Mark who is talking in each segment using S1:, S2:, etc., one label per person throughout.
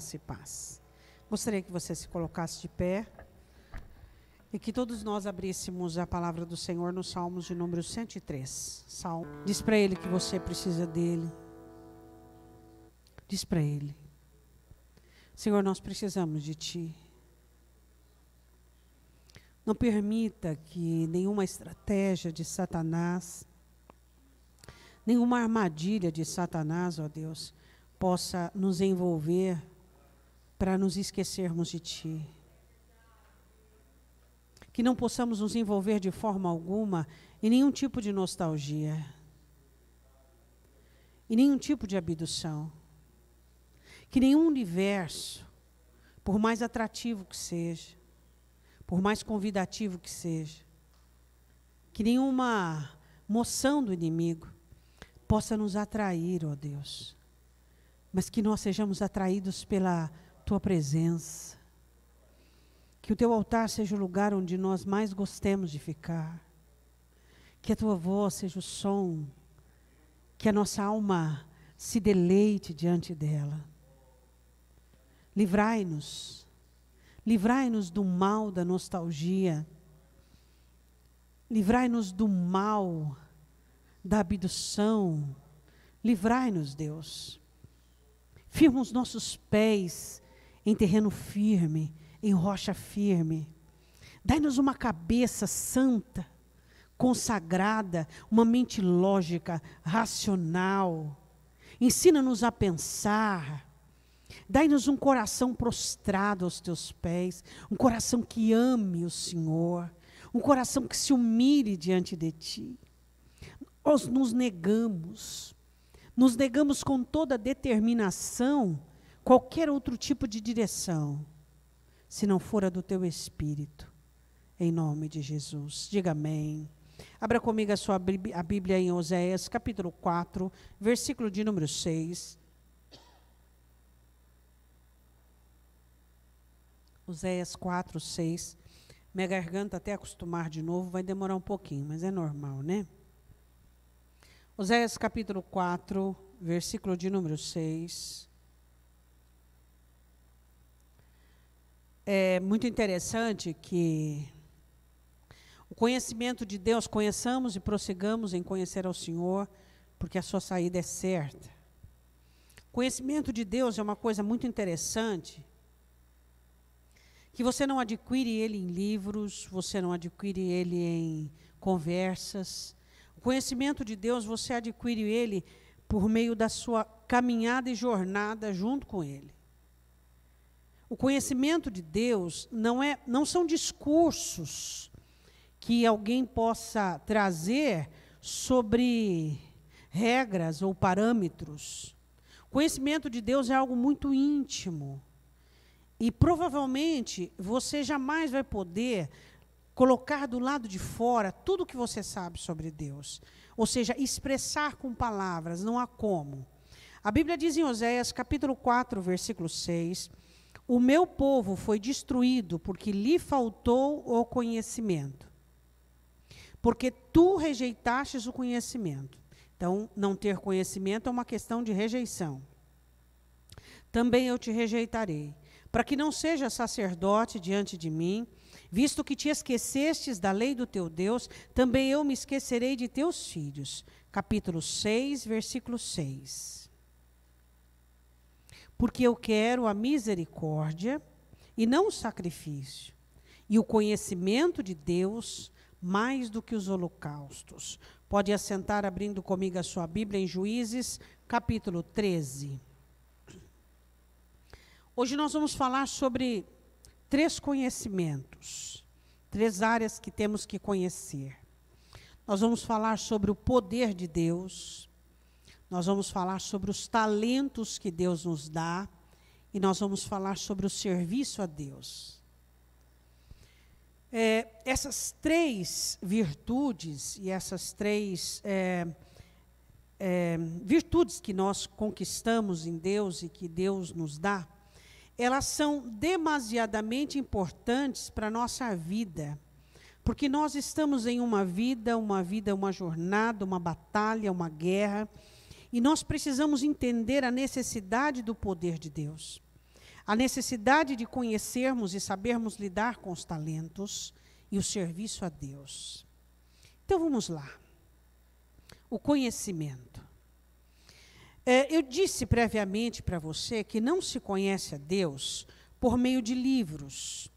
S1: graça e paz. Gostaria que você se colocasse de pé e que todos nós abríssemos a palavra do Senhor no Salmos de número 103. Diz para Ele que você precisa dEle. Diz para Ele: Senhor, nós precisamos de Ti. Não permita que nenhuma estratégia de Satanás, nenhuma armadilha de Satanás, ó Deus, possa nos envolver para nos esquecermos de Ti. Que não possamos nos envolver de forma alguma em nenhum tipo de nostalgia, em nenhum tipo de abdução. Que nenhum universo, por mais atrativo que seja, por mais convidativo que seja, que nenhuma moção do inimigo possa nos atrair, ó Deus, mas que nós sejamos atraídos pela Tua presença. Que o Teu altar seja o lugar onde nós mais gostemos de ficar. Que a Tua voz seja o som, que a nossa alma se deleite diante dela. Livrai-nos do mal da nostalgia, livrai-nos do mal da abdução, livrai-nos, Deus. Firma os nossos pés em terreno firme, em rocha firme. Dai-nos uma cabeça santa, consagrada, uma mente lógica, racional. Ensina-nos a pensar. Dai-nos um coração prostrado aos Teus pés, um coração que ame o Senhor, um coração que se humilhe diante de Ti. Nós nos negamos com toda determinação, qualquer outro tipo de direção, se não for a do Teu Espírito, em nome de Jesus. Diga amém. Abra comigo a Bíblia em Oséias, capítulo 4, versículo de número 6. Oséias 4, 6. Minha garganta até acostumar de novo vai demorar um pouquinho, mas é normal, né? Oséias capítulo 4, versículo de número 6. É muito interessante que o conhecimento de Deus, conheçamos e prossigamos em conhecer ao Senhor, porque a sua saída é certa. O conhecimento de Deus é uma coisa muito interessante, que você não adquire ele em livros, você não adquire ele em conversas. O conhecimento de Deus, você adquire ele por meio da sua caminhada e jornada junto com Ele. O conhecimento de Deus não são discursos que alguém possa trazer sobre regras ou parâmetros. O conhecimento de Deus é algo muito íntimo. E provavelmente você jamais vai poder colocar do lado de fora tudo o que você sabe sobre Deus. Ou seja, expressar com palavras, não há como. A Bíblia diz em Oséias, capítulo 4, versículo 6, o meu povo foi destruído porque lhe faltou o conhecimento. Porque tu rejeitastes o conhecimento. Então, não ter conhecimento é uma questão de rejeição. Também eu te rejeitarei, para que não seja sacerdote diante de mim, visto que te esquecestes da lei do teu Deus, também eu me esquecerei de teus filhos. Capítulo 6, versículo 6. Porque eu quero a misericórdia e não o sacrifício, e o conhecimento de Deus mais do que os holocaustos. Pode assentar abrindo comigo a sua Bíblia em Juízes, capítulo 13. Hoje nós vamos falar sobre 3 conhecimentos, 3 áreas que temos que conhecer. Nós vamos falar sobre o poder de Deus, nós vamos falar sobre os talentos que Deus nos dá e nós vamos falar sobre o serviço a Deus. Essas 3 virtudes e essas 3 virtudes que nós conquistamos em Deus e que Deus nos dá, elas são demasiadamente importantes para a nossa vida, porque nós estamos em uma vida, uma jornada, uma batalha, uma guerra, e nós precisamos entender a necessidade do poder de Deus. a necessidade de conhecermos e sabermos lidar com os talentos e o serviço a Deus. Então vamos lá. O conhecimento. Eu disse previamente para você que não se conhece a Deus por meio de livros.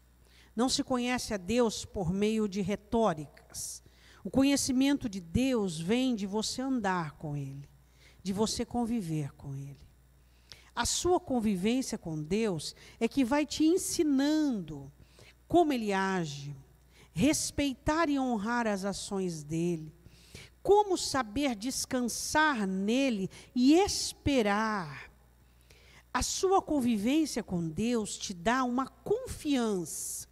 S1: Não se conhece a Deus por meio de retóricas. O conhecimento de Deus vem de você andar com Ele, de você conviver com Ele. A sua convivência com Deus é que vai te ensinando como Ele age, respeitar e honrar as ações dEle, como saber descansar nele e esperar. A sua convivência com Deus te dá uma confiança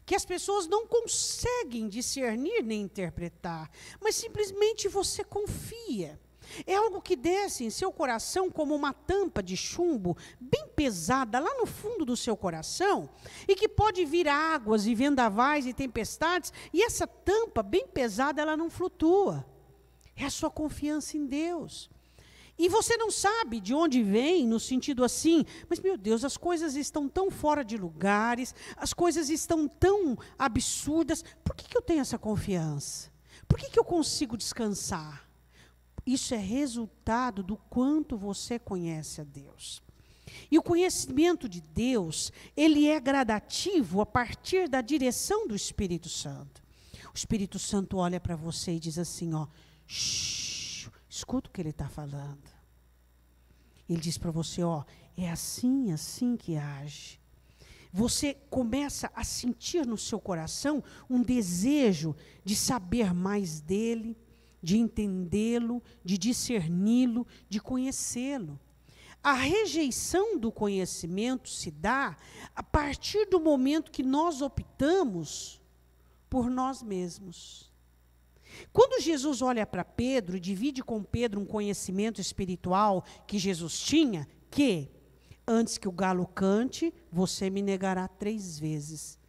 S1: que as pessoas não conseguem discernir nem interpretar, mas simplesmente você confia. É algo que desce em seu coração como uma tampa de chumbo bem pesada lá no fundo do seu coração e que pode vir águas e vendavais e tempestades e essa tampa bem pesada ela não flutua. É a sua confiança em Deus. E você não sabe de onde vem, no sentido assim, mas, meu Deus, as coisas estão tão fora de lugares, as coisas estão tão absurdas. Por que eu tenho essa confiança? Por que eu consigo descansar? Isso é resultado do quanto você conhece a Deus. E o conhecimento de Deus, ele é gradativo a partir da direção do Espírito Santo. O Espírito Santo olha para você e diz assim, ó, shh, escuta o que ele está falando. Ele diz para você, ó, é assim que age. Você começa a sentir no seu coração um desejo de saber mais dele, de entendê-lo, de discerni-lo, de conhecê-lo. A rejeição do conhecimento se dá a partir do momento que nós optamos por nós mesmos. Quando Jesus olha para Pedro e divide com Pedro um conhecimento espiritual que Jesus tinha, que antes que o galo cante, você me negará 3 vezes.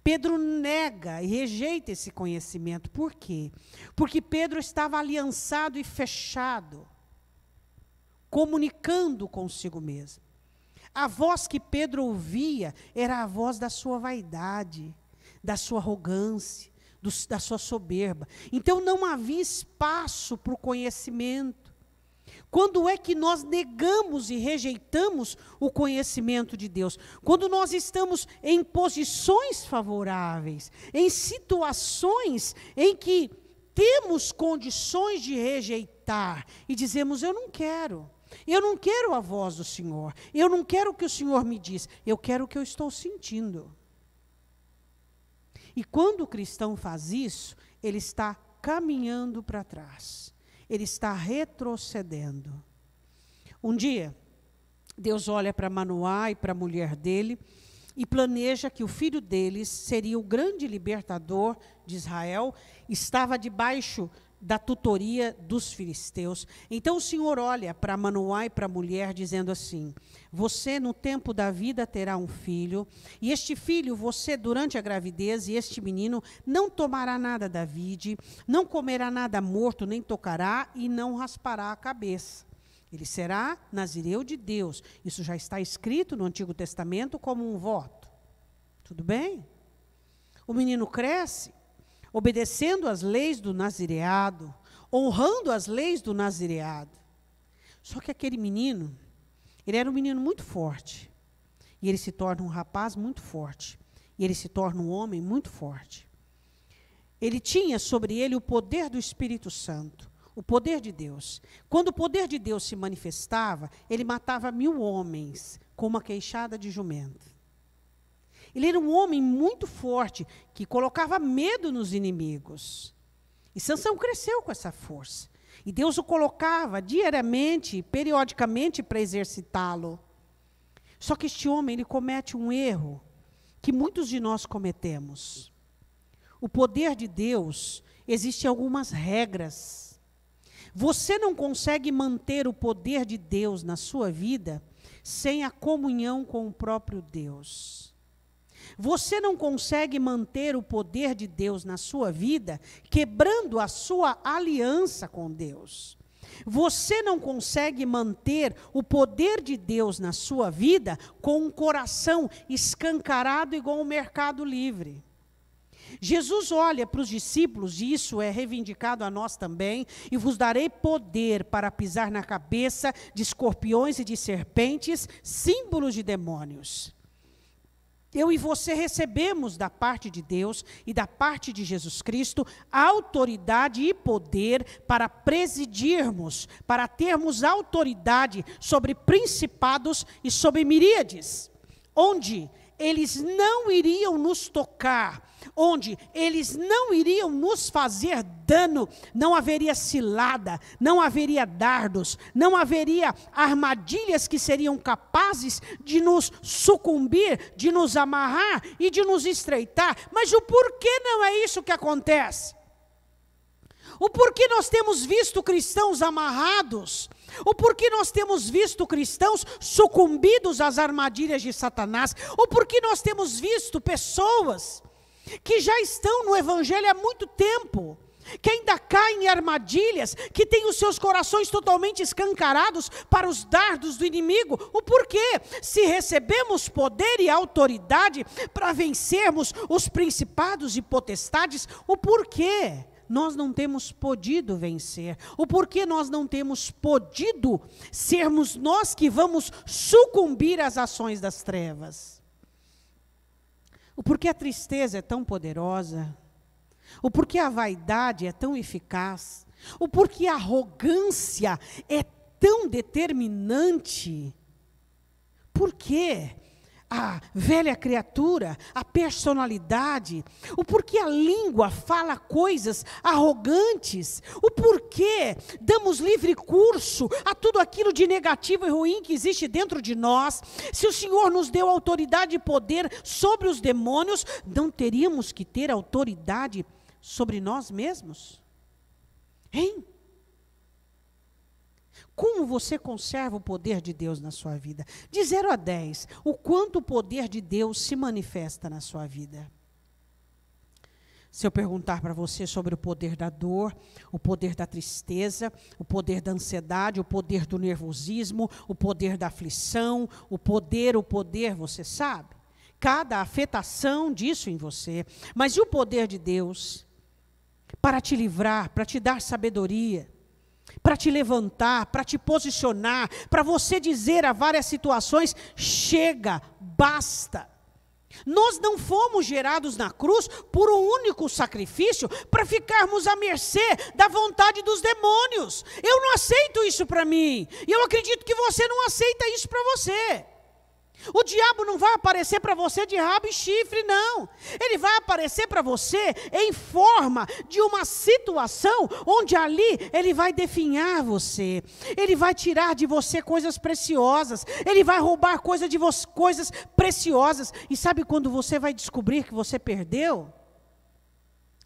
S1: Pedro nega e rejeita esse conhecimento. Por quê? Porque Pedro estava aliançado e fechado, comunicando consigo mesmo. A voz que Pedro ouvia era a voz da sua vaidade, da sua arrogância, da sua soberba. Então não havia espaço para o conhecimento. Quando é que nós negamos e rejeitamos o conhecimento de Deus? Quando nós estamos em posições favoráveis, em situações em que temos condições de rejeitar e dizemos, eu não quero a voz do Senhor, eu não quero o que o Senhor me diz, eu quero o que eu estou sentindo. E quando o cristão faz isso, ele está caminhando para trás. Ele está retrocedendo. Um dia, Deus olha para Manoá e para a mulher dele e planeja que o filho deles seria o grande libertador de Israel, estava debaixo da tutoria dos filisteus. Então o Senhor olha para Manoá e para a mulher dizendo assim, você no tempo da vida terá um filho, e este filho você durante a gravidez, e este menino não tomará nada da vide, não comerá nada morto, nem tocará, e não raspará a cabeça. Ele será nazireu de Deus. Isso já está escrito no Antigo Testamento como um voto. Tudo bem? O menino cresce, obedecendo às leis do nazireado, honrando as leis do nazireado. Só que aquele menino, ele era um menino muito forte. E ele se torna um rapaz muito forte. E ele se torna um homem muito forte. Ele tinha sobre ele o poder do Espírito Santo, o poder de Deus. Quando o poder de Deus se manifestava, ele matava 1000 homens com uma queixada de jumento. Ele era um homem muito forte, que colocava medo nos inimigos. E Sansão cresceu com essa força. E Deus o colocava diariamente, periodicamente, para exercitá-lo. Só que este homem, ele comete um erro que muitos de nós cometemos. O poder de Deus, existem algumas regras. Você não consegue manter o poder de Deus na sua vida sem a comunhão com o próprio Deus. Você não consegue manter o poder de Deus na sua vida quebrando a sua aliança com Deus. Você não consegue manter o poder de Deus na sua vida com um coração escancarado igual um mercado livre. Jesus olha para os discípulos, e isso é reivindicado a nós também, e vos darei poder para pisar na cabeça de escorpiões e de serpentes, símbolos de demônios. Eu e você recebemos da parte de Deus e da parte de Jesus Cristo autoridade e poder para presidirmos, para termos autoridade sobre principados e sobre miríades, onde eles não iriam nos tocar, onde eles não iriam nos fazer dano, não haveria cilada, não haveria dardos, não haveria armadilhas que seriam capazes de nos sucumbir, de nos amarrar e de nos estreitar. Mas o porquê não é isso que acontece? O porquê nós temos visto cristãos amarrados? O porquê nós temos visto cristãos sucumbidos às armadilhas de Satanás? O porquê nós temos visto pessoas que já estão no evangelho há muito tempo, que ainda caem em armadilhas, que têm os seus corações totalmente escancarados para os dardos do inimigo? O porquê? Se recebemos poder e autoridade para vencermos os principados e potestades, o porquê nós não temos podido vencer? O porquê nós não temos podido sermos nós que vamos sucumbir às ações das trevas? O porquê a tristeza é tão poderosa? O porquê a vaidade é tão eficaz? O porquê a arrogância é tão determinante? Por quê? A velha criatura, a personalidade, o porquê a língua fala coisas arrogantes, o porquê damos livre curso a tudo aquilo de negativo e ruim que existe dentro de nós. Se o Senhor nos deu autoridade e poder sobre os demônios, não teríamos que ter autoridade sobre nós mesmos? Hein? Como você conserva o poder de Deus na sua vida? De 0 a 10, o quanto o poder de Deus se manifesta na sua vida? Se eu perguntar para você sobre o poder da dor, o poder da tristeza, o poder da ansiedade, o poder do nervosismo, o poder da aflição, o poder, você sabe? Cada afetação disso em você. Mas e o poder de Deus? Para te livrar, para te dar sabedoria, para te levantar, para te posicionar, para você dizer a várias situações: chega, basta. Nós não fomos gerados na cruz por um único sacrifício para ficarmos à mercê da vontade dos demônios. Eu não aceito isso para mim, e eu acredito que você não aceita isso para você. O diabo não vai aparecer para você de rabo e chifre, não. Ele vai aparecer para você em forma de uma situação onde ali ele vai definhar você. Ele vai tirar de você coisas preciosas. Ele vai roubar coisas preciosas. E sabe quando você vai descobrir que você perdeu?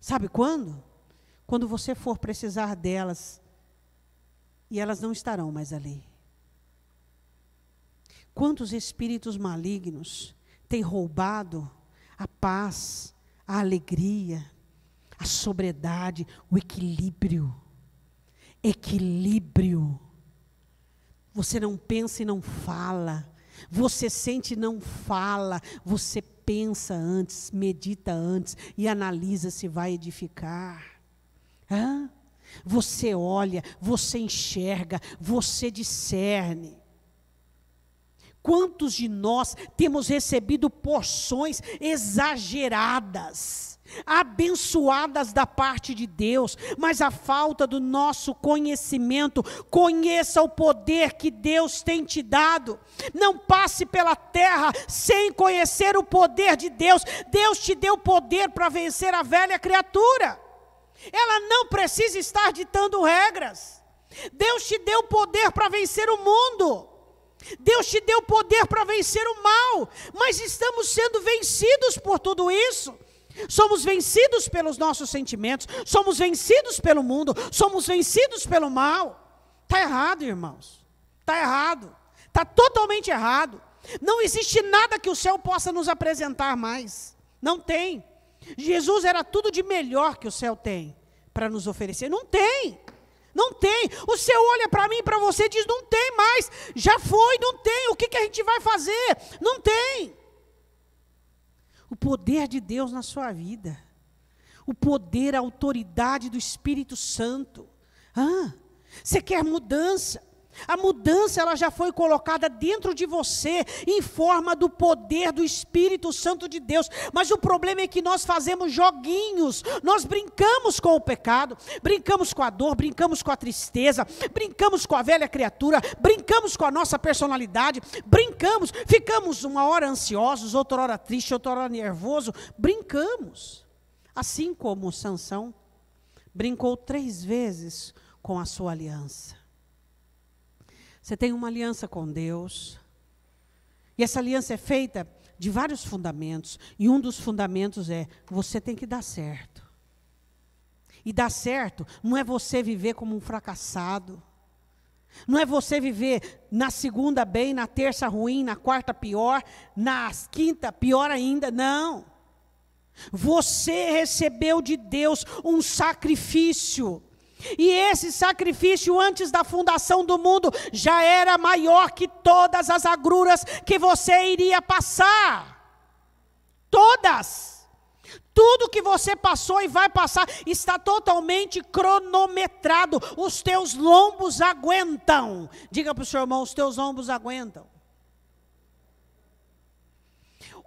S1: Sabe quando? Quando você for precisar delas e elas não estarão mais ali. Quantos espíritos malignos têm roubado a paz, a alegria, a sobriedade, o equilíbrio? Equilíbrio. Você não pensa e não fala. Você sente e não fala. Você pensa antes, medita antes e analisa se vai edificar. Hã? Você olha, você enxerga, você discerne. Quantos de nós temos recebido porções exageradas, abençoadas da parte de Deus, mas a falta do nosso conhecimento? Conheça o poder que Deus tem te dado. Não passe pela terra sem conhecer o poder de Deus. Deus te deu poder para vencer a velha criatura. Ela não precisa estar ditando regras. Deus te deu poder para vencer o mundo. Deus te deu poder para vencer o mal, mas estamos sendo vencidos por tudo isso. Somos vencidos pelos nossos sentimentos, somos vencidos pelo mundo, somos vencidos pelo mal. Está errado, irmãos. Está errado. Está totalmente errado. Não existe nada que o céu possa nos apresentar mais. Não tem. Jesus era tudo de melhor que o céu tem para nos oferecer. Não tem. Não tem. O céu olha para mim e para você e diz, não tem mais. Já foi, não tem. O que a gente vai fazer? Não tem. O poder de Deus na sua vida. O poder, a autoridade do Espírito Santo. Você quer mudança? A mudança, ela já foi colocada dentro de você, em forma do poder do Espírito Santo de Deus. Mas o problema é que nós fazemos joguinhos, nós brincamos com o pecado, brincamos com a dor, brincamos com a tristeza, brincamos com a velha criatura, brincamos com a nossa personalidade, brincamos, ficamos uma hora ansiosos, outra hora triste, outra hora nervoso, brincamos. Assim como Sansão brincou 3 vezes com a sua aliança. Você tem uma aliança com Deus, e essa aliança é feita de vários fundamentos, e um dos fundamentos é, você tem que dar certo. E dar certo não é você viver como um fracassado, não é você viver na segunda bem, na terça ruim, na quarta pior, na quinta pior ainda, não. Você recebeu de Deus um sacrifício, e esse sacrifício antes da fundação do mundo já era maior que todas as agruras que você iria passar. Todas. Tudo que você passou e vai passar está totalmente cronometrado. Os teus lombos aguentam. Diga para o seu irmão, os teus lombos aguentam.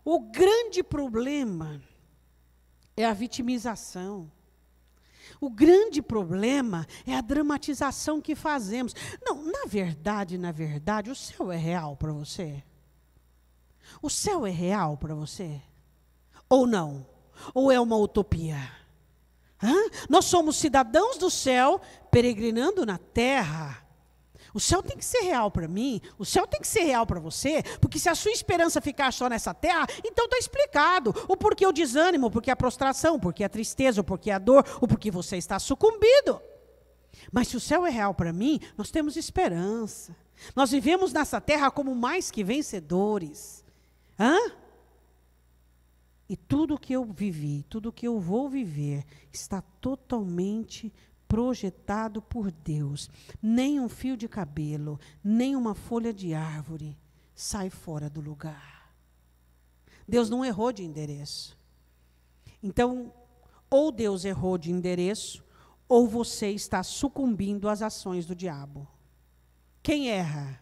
S1: O grande problema é a vitimização. O grande problema é a dramatização que fazemos. Não, na verdade, o céu é real para você? O céu é real para você? Ou não? Ou é uma utopia? Nós somos cidadãos do céu, peregrinando na terra. O céu tem que ser real para mim, o céu tem que ser real para você, porque se a sua esperança ficar só nessa terra, então está explicado o porquê o desânimo, o porquê a prostração, o porquê a tristeza, o porquê a dor, o porquê você está sucumbido. Mas se o céu é real para mim, nós temos esperança. Nós vivemos nessa terra como mais que vencedores. E tudo que eu vivi, tudo que eu vou viver, está totalmente projetado por Deus. Nem um fio de cabelo, nem uma folha de árvore sai fora do lugar. Deus não errou de endereço. Então, ou Deus errou de endereço, ou você está sucumbindo às ações do diabo. Quem erra?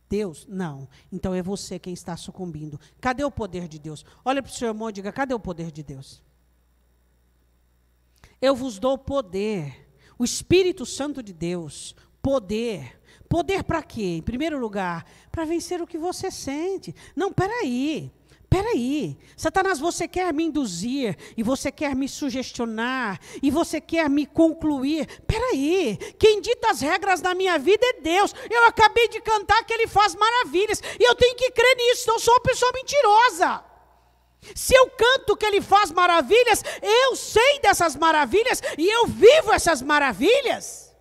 S1: Deus? Não. Então é você quem está sucumbindo. Cadê o poder de Deus? Olha para o seu irmão e diga, cadê o poder de Deus? Eu vos dou poder. O Espírito Santo de Deus, poder. Poder para quê? Em primeiro lugar, para vencer o que você sente. Não, peraí. Satanás, você quer me induzir, e você quer me sugestionar, e você quer me concluir. Peraí, quem dita as regras na minha vida é Deus. Eu acabei de cantar que Ele faz maravilhas, e eu tenho que crer nisso, não sou uma pessoa mentirosa. Se eu canto que Ele faz maravilhas, eu sei dessas maravilhas e eu vivo essas maravilhas.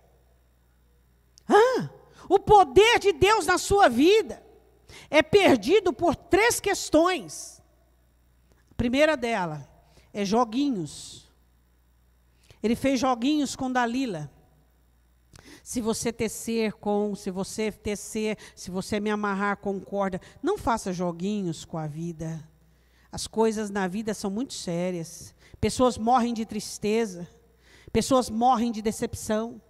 S1: O poder de Deus na sua vida é perdido por 3 questões. A primeira dela é joguinhos. Ele fez joguinhos com Dalila. Se você tecer, se você me amarrar com corda, não faça joguinhos com a vida. As coisas na vida são muito sérias. Pessoas morrem de tristeza. Pessoas morrem de decepção.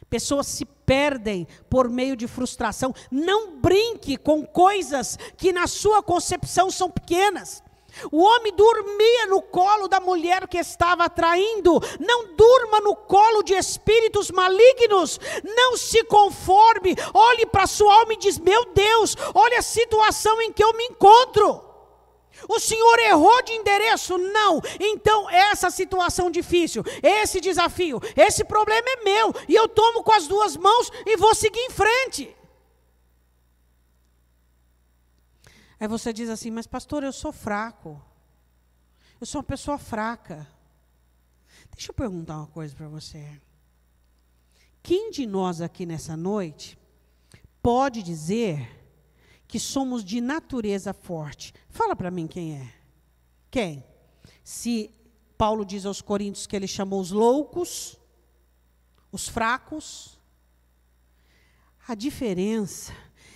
S1: Pessoas se perdem por meio de frustração. Não brinque com coisas que na sua concepção são pequenas. O homem dormia no colo da mulher que estava traindo. Não durma no colo de espíritos malignos. Não se conforme. Olhe para a sua alma e diz, meu Deus, olha a situação em que eu me encontro. O Senhor errou de endereço? Não. Então, essa situação difícil, esse desafio, esse problema é meu. E eu tomo com as 2 mãos e vou seguir em frente. Aí você diz assim, mas pastor, eu sou fraco. Eu sou uma pessoa fraca. Deixa eu perguntar uma coisa para você. Quem de nós aqui nessa noite pode dizer que somos de natureza forte? Fala para mim quem é. Quem? Se Paulo diz aos Coríntios que ele chamou os loucos, os fracos, A diferença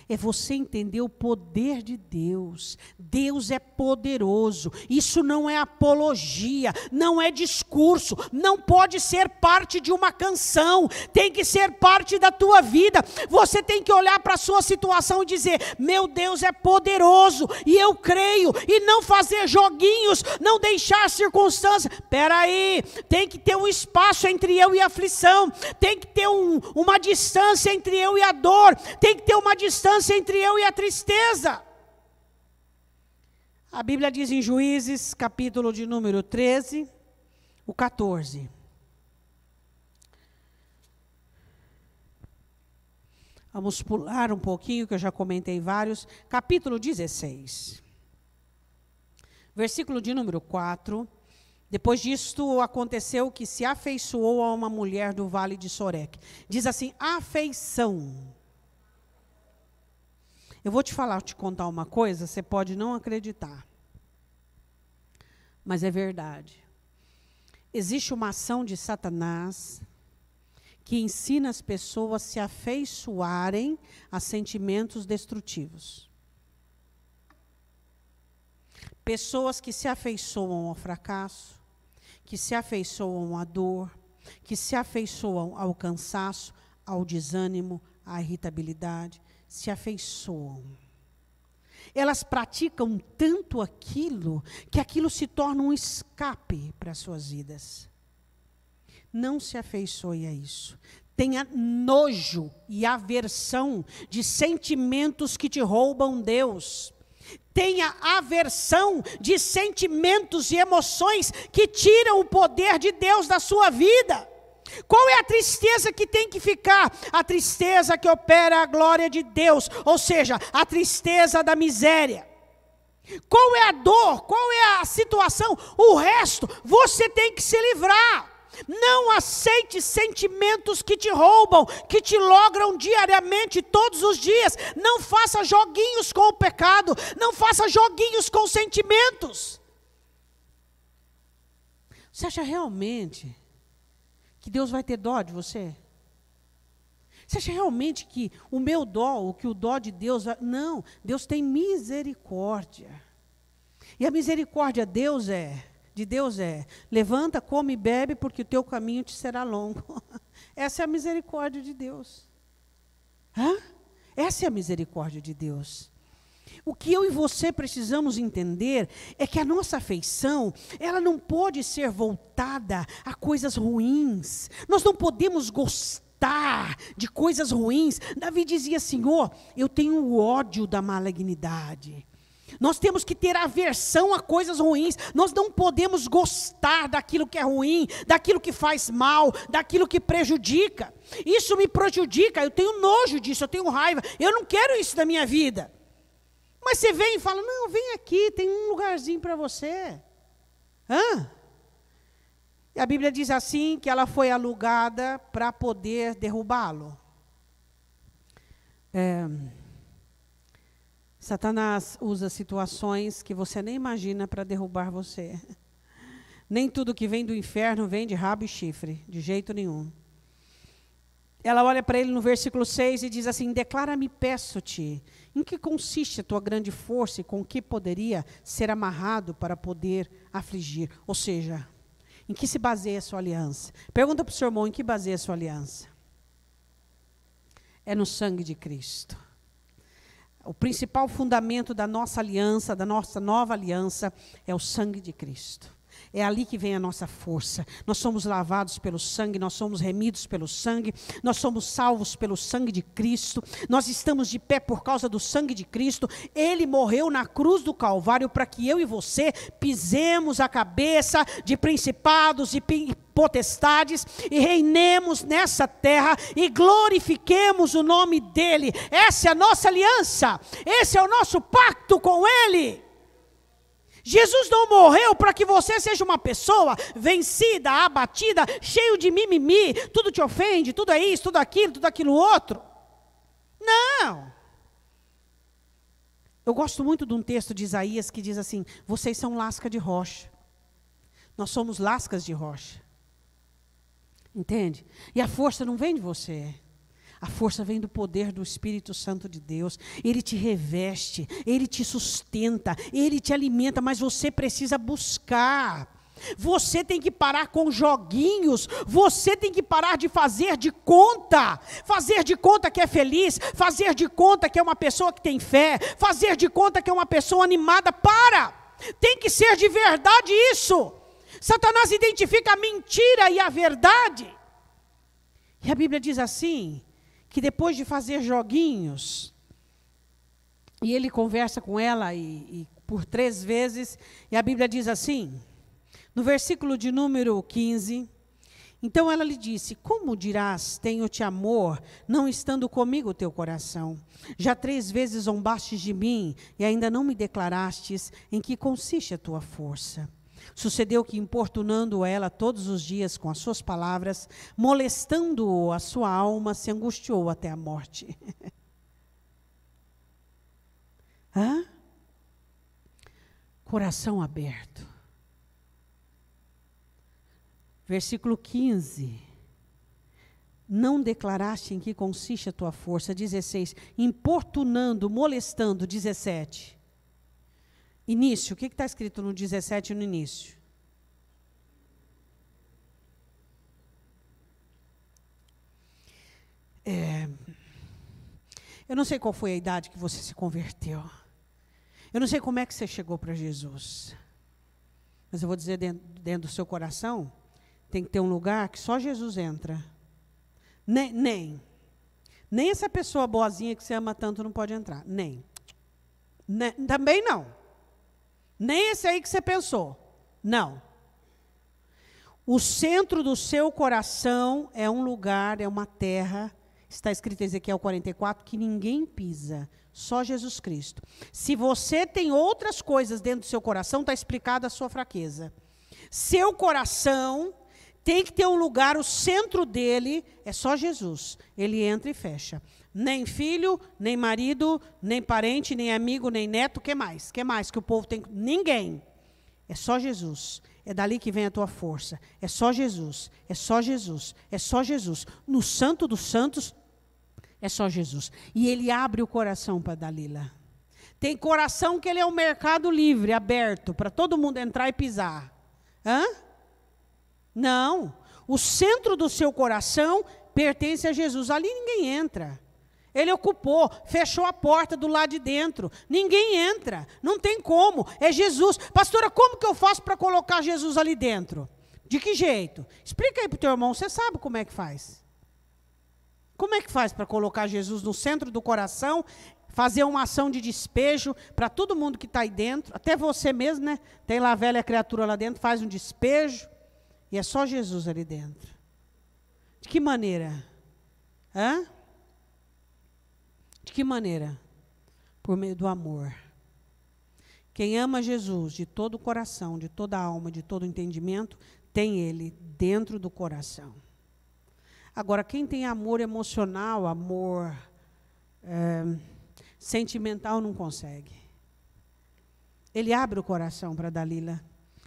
S1: é você entender o poder de Deus. Deus é poderoso. Isso não é apologia, não é discurso, não pode ser parte de uma canção, tem que ser parte da tua vida. Você tem que olhar para a sua situação e dizer: meu Deus é poderoso, e eu creio, e não fazer joguinhos, não deixar a circunstância. Espera aí, tem que ter um espaço entre eu e a aflição, tem que ter uma distância entre eu e a dor, tem que ter uma distância entre eu e a tristeza. A Bíblia diz em Juízes, capítulo de número 13, o 14. Vamos pular um pouquinho, que eu já comentei vários. Capítulo 16. Versículo de número 4. Depois disto, aconteceu que se afeiçoou a uma mulher do vale de Soreque. Diz assim, afeição. Eu vou te contar uma coisa, você pode não acreditar, mas é verdade. Existe uma ação de Satanás que ensina as pessoas a se afeiçoarem a sentimentos destrutivos. Pessoas que se afeiçoam ao fracasso, que se afeiçoam à dor, que se afeiçoam ao cansaço, ao desânimo, à irritabilidade, se afeiçoam. Elas praticam tanto aquilo, que aquilo se torna um escape para as suas vidas. Não se afeiçoe a isso. Tenha nojo e aversão de sentimentos que te roubam Deus. Tenha aversão de sentimentos e emoções que tiram o poder de Deus da sua vida. Qual é a tristeza que tem que ficar? A tristeza que opera a glória de Deus, ou seja, a tristeza da miséria. Qual é a dor? Qual é a situação? O resto, você tem que se livrar. Não aceite sentimentos que te roubam, que te logram diariamente, todos os dias. Não faça joguinhos com o pecado, não faça joguinhos com sentimentos. Você acha realmente que Deus vai ter dó de você? Você acha realmente que o meu dó, ou que o dó de Deus vai... Não, Deus tem misericórdia. E a misericórdia de Deus é, levanta, come e bebe, porque o teu caminho te será longo. Essa é a misericórdia de Deus. Essa é a misericórdia de Deus. O que eu e você precisamos entender é que a nossa afeição, ela não pode ser voltada a coisas ruins. Nós não podemos gostar de coisas ruins. Davi dizia, Senhor, eu tenho ódio da malignidade. Nós temos que ter aversão a coisas ruins. Nós não podemos gostar daquilo que é ruim, daquilo que faz mal, daquilo que prejudica. Isso me prejudica, eu tenho nojo disso, eu tenho raiva. Eu não quero isso na minha vida. Mas você vem e fala, não, vem aqui, tem um lugarzinho para você. E a Bíblia diz assim, que ela foi alugada para poder derrubá-lo. Satanás usa situações que você nem imagina para derrubar você. Nem tudo que vem do inferno vem de rabo e chifre, de jeito nenhum. Ela olha para ele no versículo 6 e diz assim, declara-me, peço-te, em que consiste a tua grande força e com que poderia ser amarrado para poder afligir? Ou seja, em que se baseia a sua aliança? Pergunta para o seu irmão, em que baseia a sua aliança? É no sangue de Cristo. O principal fundamento da nossa aliança, da nossa nova aliança, é o sangue de Cristo. É ali que vem a nossa força. Nós somos lavados pelo sangue, nós somos remidos pelo sangue, nós somos salvos pelo sangue de Cristo, nós estamos de pé por causa do sangue de Cristo. Ele morreu na cruz do Calvário para que eu e você pisemos a cabeça de principados e potestades e reinemos nessa terra e glorifiquemos o nome dEle. Essa é a nossa aliança, esse é o nosso pacto com Ele. Jesus não morreu para que você seja uma pessoa vencida, abatida, cheio de mimimi, tudo te ofende, tudo é isso, tudo aquilo outro. Não. Eu gosto muito de um texto de Isaías que diz assim, vocês são lasca de rocha. Nós somos lascas de rocha. Entende? E a força não vem de você. A força vem do poder do Espírito Santo de Deus. Ele te reveste, Ele te sustenta, Ele te alimenta, mas você precisa buscar. Você tem que parar com joguinhos, você tem que parar de fazer de conta que é feliz, fazer de conta que é uma pessoa que tem fé, fazer de conta que é uma pessoa animada. Tem que ser de verdade isso. Satanás identifica a mentira e a verdade. E a Bíblia diz assim, que depois de fazer joguinhos, e ele conversa com ela e por 3 vezes, e a Bíblia diz assim, no versículo de número 15, então ela lhe disse, como dirás, tenho-te amor, não estando comigo o teu coração? Já 3 vezes zombastes de mim, e ainda não me declarastes em que consiste a tua força. Sucedeu que, importunando ela todos os dias com as suas palavras, molestando-o a sua alma, se angustiou até a morte. Coração aberto. Versículo 15. Não declaraste em que consiste a tua força. 16. Importunando, molestando. 17. Início. O que está escrito no 17 no início? Eu não sei qual foi a idade que você se converteu. Eu não sei como é que você chegou para Jesus. Mas eu vou dizer, dentro do seu coração, tem que ter um lugar que só Jesus entra. Nem essa pessoa boazinha que você ama tanto não pode entrar. Também não. Nem esse aí que você pensou. Não. O centro do seu coração é um lugar, é uma terra, está escrito em Ezequiel 44, que ninguém pisa, só Jesus Cristo. Se você tem outras coisas dentro do seu coração, está explicada a sua fraqueza. Seu coração tem que ter um lugar, o centro dele é só Jesus. Ele entra e fecha. Nem filho, nem marido, nem parente, nem amigo, nem neto, o que mais? O que mais que o povo tem? Ninguém. É só Jesus. É dali que vem a tua força. É só Jesus. É só Jesus. É só Jesus. No Santo dos Santos, é só Jesus. E ele abre o coração para Dalila. Tem coração que ele é um mercado livre, aberto, para todo mundo entrar e pisar. Não. O centro do seu coração pertence a Jesus. Ali ninguém entra. Ele ocupou, fechou a porta do lado de dentro. Ninguém entra. Não tem como. É Jesus. Pastora, como que eu faço para colocar Jesus ali dentro? De que jeito? Explica aí para o teu irmão. Você sabe como é que faz. Como é que faz para colocar Jesus no centro do coração, fazer uma ação de despejo para todo mundo que está aí dentro, até você mesmo, né? Tem lá a velha criatura lá dentro, faz um despejo, e é só Jesus ali dentro. De que maneira? De que maneira? Por meio do amor. Quem ama Jesus de todo o coração, de toda a alma, de todo o entendimento, tem ele dentro do coração. Agora, quem tem amor emocional, amor sentimental, não consegue. Ele abre o coração para Dalila.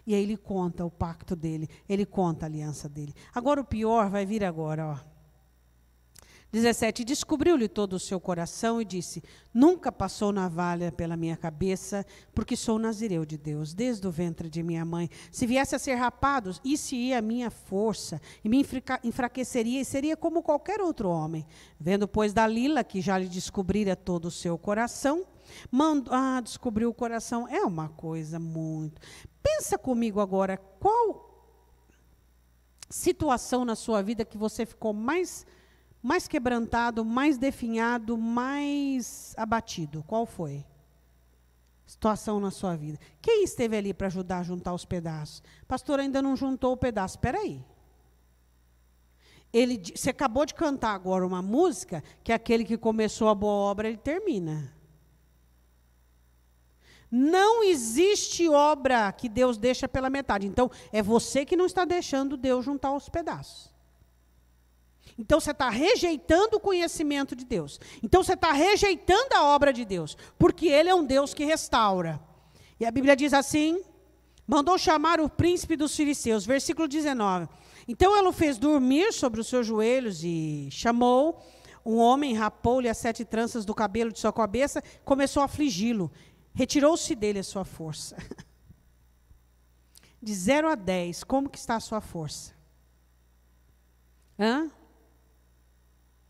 S1: E aí ele conta o pacto dele. Ele conta a aliança dele. Agora o pior vai vir agora. 17. Descobriu-lhe todo o seu coração e disse, nunca passou navalha pela minha cabeça, porque sou nazireu de Deus, desde o ventre de minha mãe. Se viesse a ser rapado, isso ia a minha força, e me enfraqueceria, e seria como qualquer outro homem. Vendo, pois, Dalila, que já lhe descobrira todo o seu coração, descobriu o coração, é uma coisa muito... Pensa comigo agora, qual situação na sua vida que você ficou mais quebrantado, mais definhado, mais abatido? Qual foi? Situação na sua vida. Quem esteve ali para ajudar a juntar os pedaços? Pastor, ainda não juntou o pedaço. Espera aí. Você acabou de cantar agora uma música que aquele que começou a boa obra, ele termina. Não existe obra que Deus deixa pela metade. Então, é você que não está deixando Deus juntar os pedaços. Então, você está rejeitando o conhecimento de Deus. Então, você está rejeitando a obra de Deus. Porque Ele é um Deus que restaura. E a Bíblia diz assim, mandou chamar o príncipe dos filisteus. Versículo 19. Então, ela o fez dormir sobre os seus joelhos e chamou Um homem rapou-lhe as 7 tranças do cabelo de sua cabeça, começou a afligi-lo. Retirou-se dele a sua força. De 0 a 10, como que está a sua força?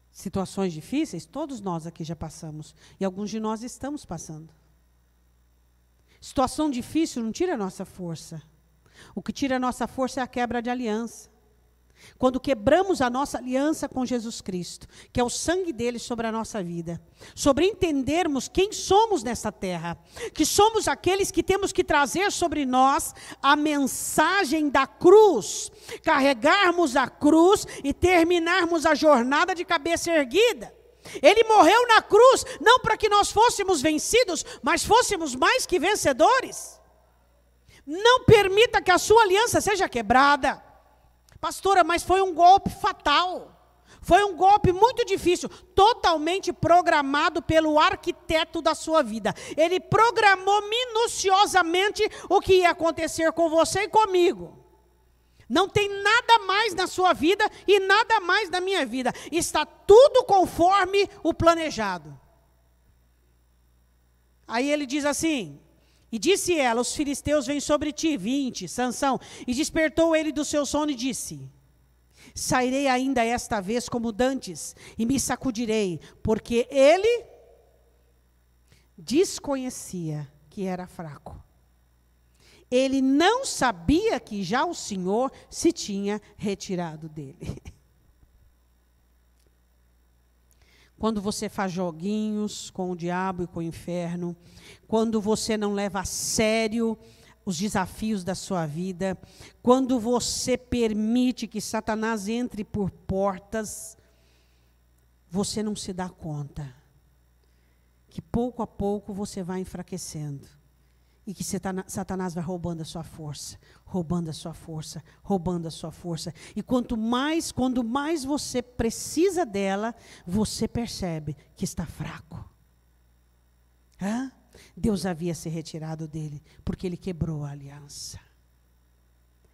S1: Situações difíceis? Todos nós aqui já passamos. E alguns de nós estamos passando. Situação difícil não tira a nossa força. O que tira a nossa força é a quebra de aliança. Quando quebramos a nossa aliança com Jesus Cristo, que é o sangue dele sobre a nossa vida, sobre entendermos quem somos nessa terra, que somos aqueles que temos que trazer sobre nós a mensagem da cruz, carregarmos a cruz e terminarmos a jornada de cabeça erguida. Ele morreu na cruz, não para que nós fôssemos vencidos, mas fôssemos mais que vencedores. Não permita que a sua aliança seja quebrada. Pastora, mas foi um golpe fatal. Foi um golpe muito difícil, totalmente programado pelo arquiteto da sua vida. Ele programou minuciosamente o que ia acontecer com você e comigo. Não tem nada mais na sua vida e nada mais na minha vida. Está tudo conforme o planejado. Aí ele diz assim: e disse ela, os filisteus vêm sobre ti, 20, Sansão. E despertou ele do seu sono e disse: sairei ainda esta vez como dantes, e me sacudirei, porque ele desconhecia que era fraco. Ele não sabia que já o Senhor se tinha retirado dele. Quando você faz joguinhos com o diabo e com o inferno, quando você não leva a sério os desafios da sua vida, quando você permite que Satanás entre por portas, você não se dá conta que pouco a pouco você vai enfraquecendo. E que Satanás vai roubando a sua força, roubando a sua força, roubando a sua força. E quando mais você precisa dela, você percebe que está fraco. Deus havia se retirado dele, porque ele quebrou a aliança.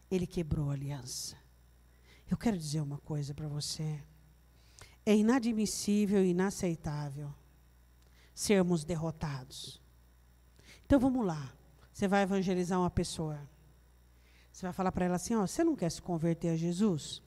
S1: Ele quebrou a aliança. Eu quero dizer uma coisa para você. É inadmissível e inaceitável sermos derrotados. Então vamos lá. Você vai evangelizar uma pessoa. Você vai falar para ela assim: você não quer se converter a Jesus?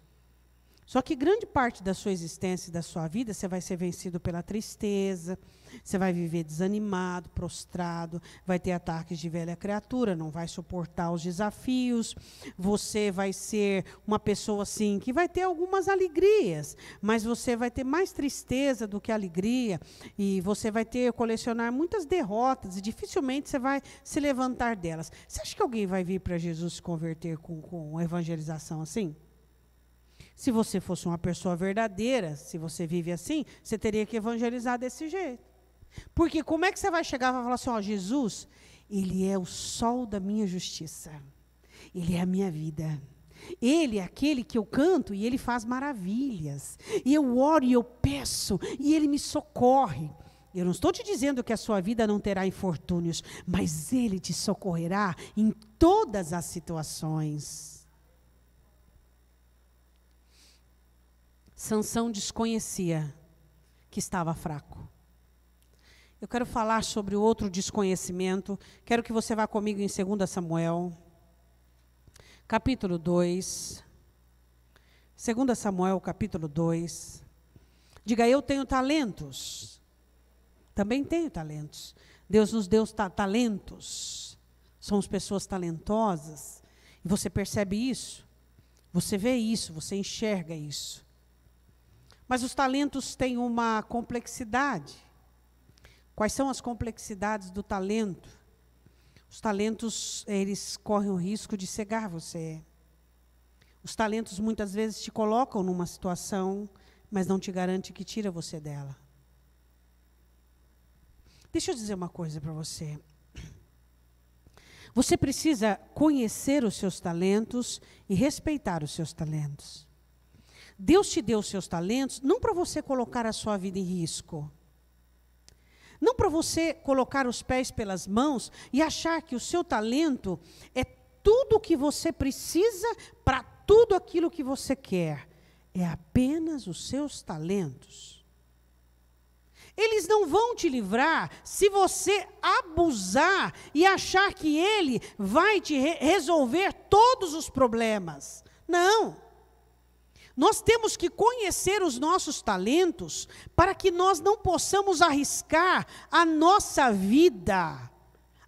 S1: Só que grande parte da sua existência e da sua vida, você vai ser vencido pela tristeza, você vai viver desanimado, prostrado, vai ter ataques de velha criatura, não vai suportar os desafios, você vai ser uma pessoa assim, que vai ter algumas alegrias, mas você vai ter mais tristeza do que alegria, e você vai colecionar muitas derrotas, e dificilmente você vai se levantar delas. Você acha que alguém vai vir para Jesus se converter com evangelização assim? Se você fosse uma pessoa verdadeira, se você vive assim, você teria que evangelizar desse jeito. Porque como é que você vai chegar e vai falar assim: Jesus, Ele é o sol da minha justiça. Ele é a minha vida. Ele é aquele que eu canto e Ele faz maravilhas. E eu oro e eu peço e Ele me socorre. Eu não estou te dizendo que a sua vida não terá infortúnios, mas Ele te socorrerá em todas as situações. Sansão desconhecia que estava fraco. Eu quero falar sobre outro desconhecimento. Quero que você vá comigo em 2 Samuel, capítulo 2. 2 Samuel, capítulo 2. Diga: eu tenho talentos. Também tenho talentos. Deus nos deu talentos. Somos pessoas talentosas. E você percebe isso? Você vê isso, você enxerga isso. Mas os talentos têm uma complexidade. Quais são as complexidades do talento? Os talentos, eles correm o risco de cegar você. Os talentos muitas vezes te colocam numa situação, mas não te garante que tira você dela. Deixa eu dizer uma coisa para você. Você precisa conhecer os seus talentos e respeitar os seus talentos. Deus te deu os seus talentos não para você colocar a sua vida em risco. Não para você colocar os pés pelas mãos e achar que o seu talento é tudo o que você precisa para tudo aquilo que você quer. É apenas os seus talentos. Eles não vão te livrar se você abusar e achar que ele vai te resolver todos os problemas. Não. Nós temos que conhecer os nossos talentos para que nós não possamos arriscar a nossa vida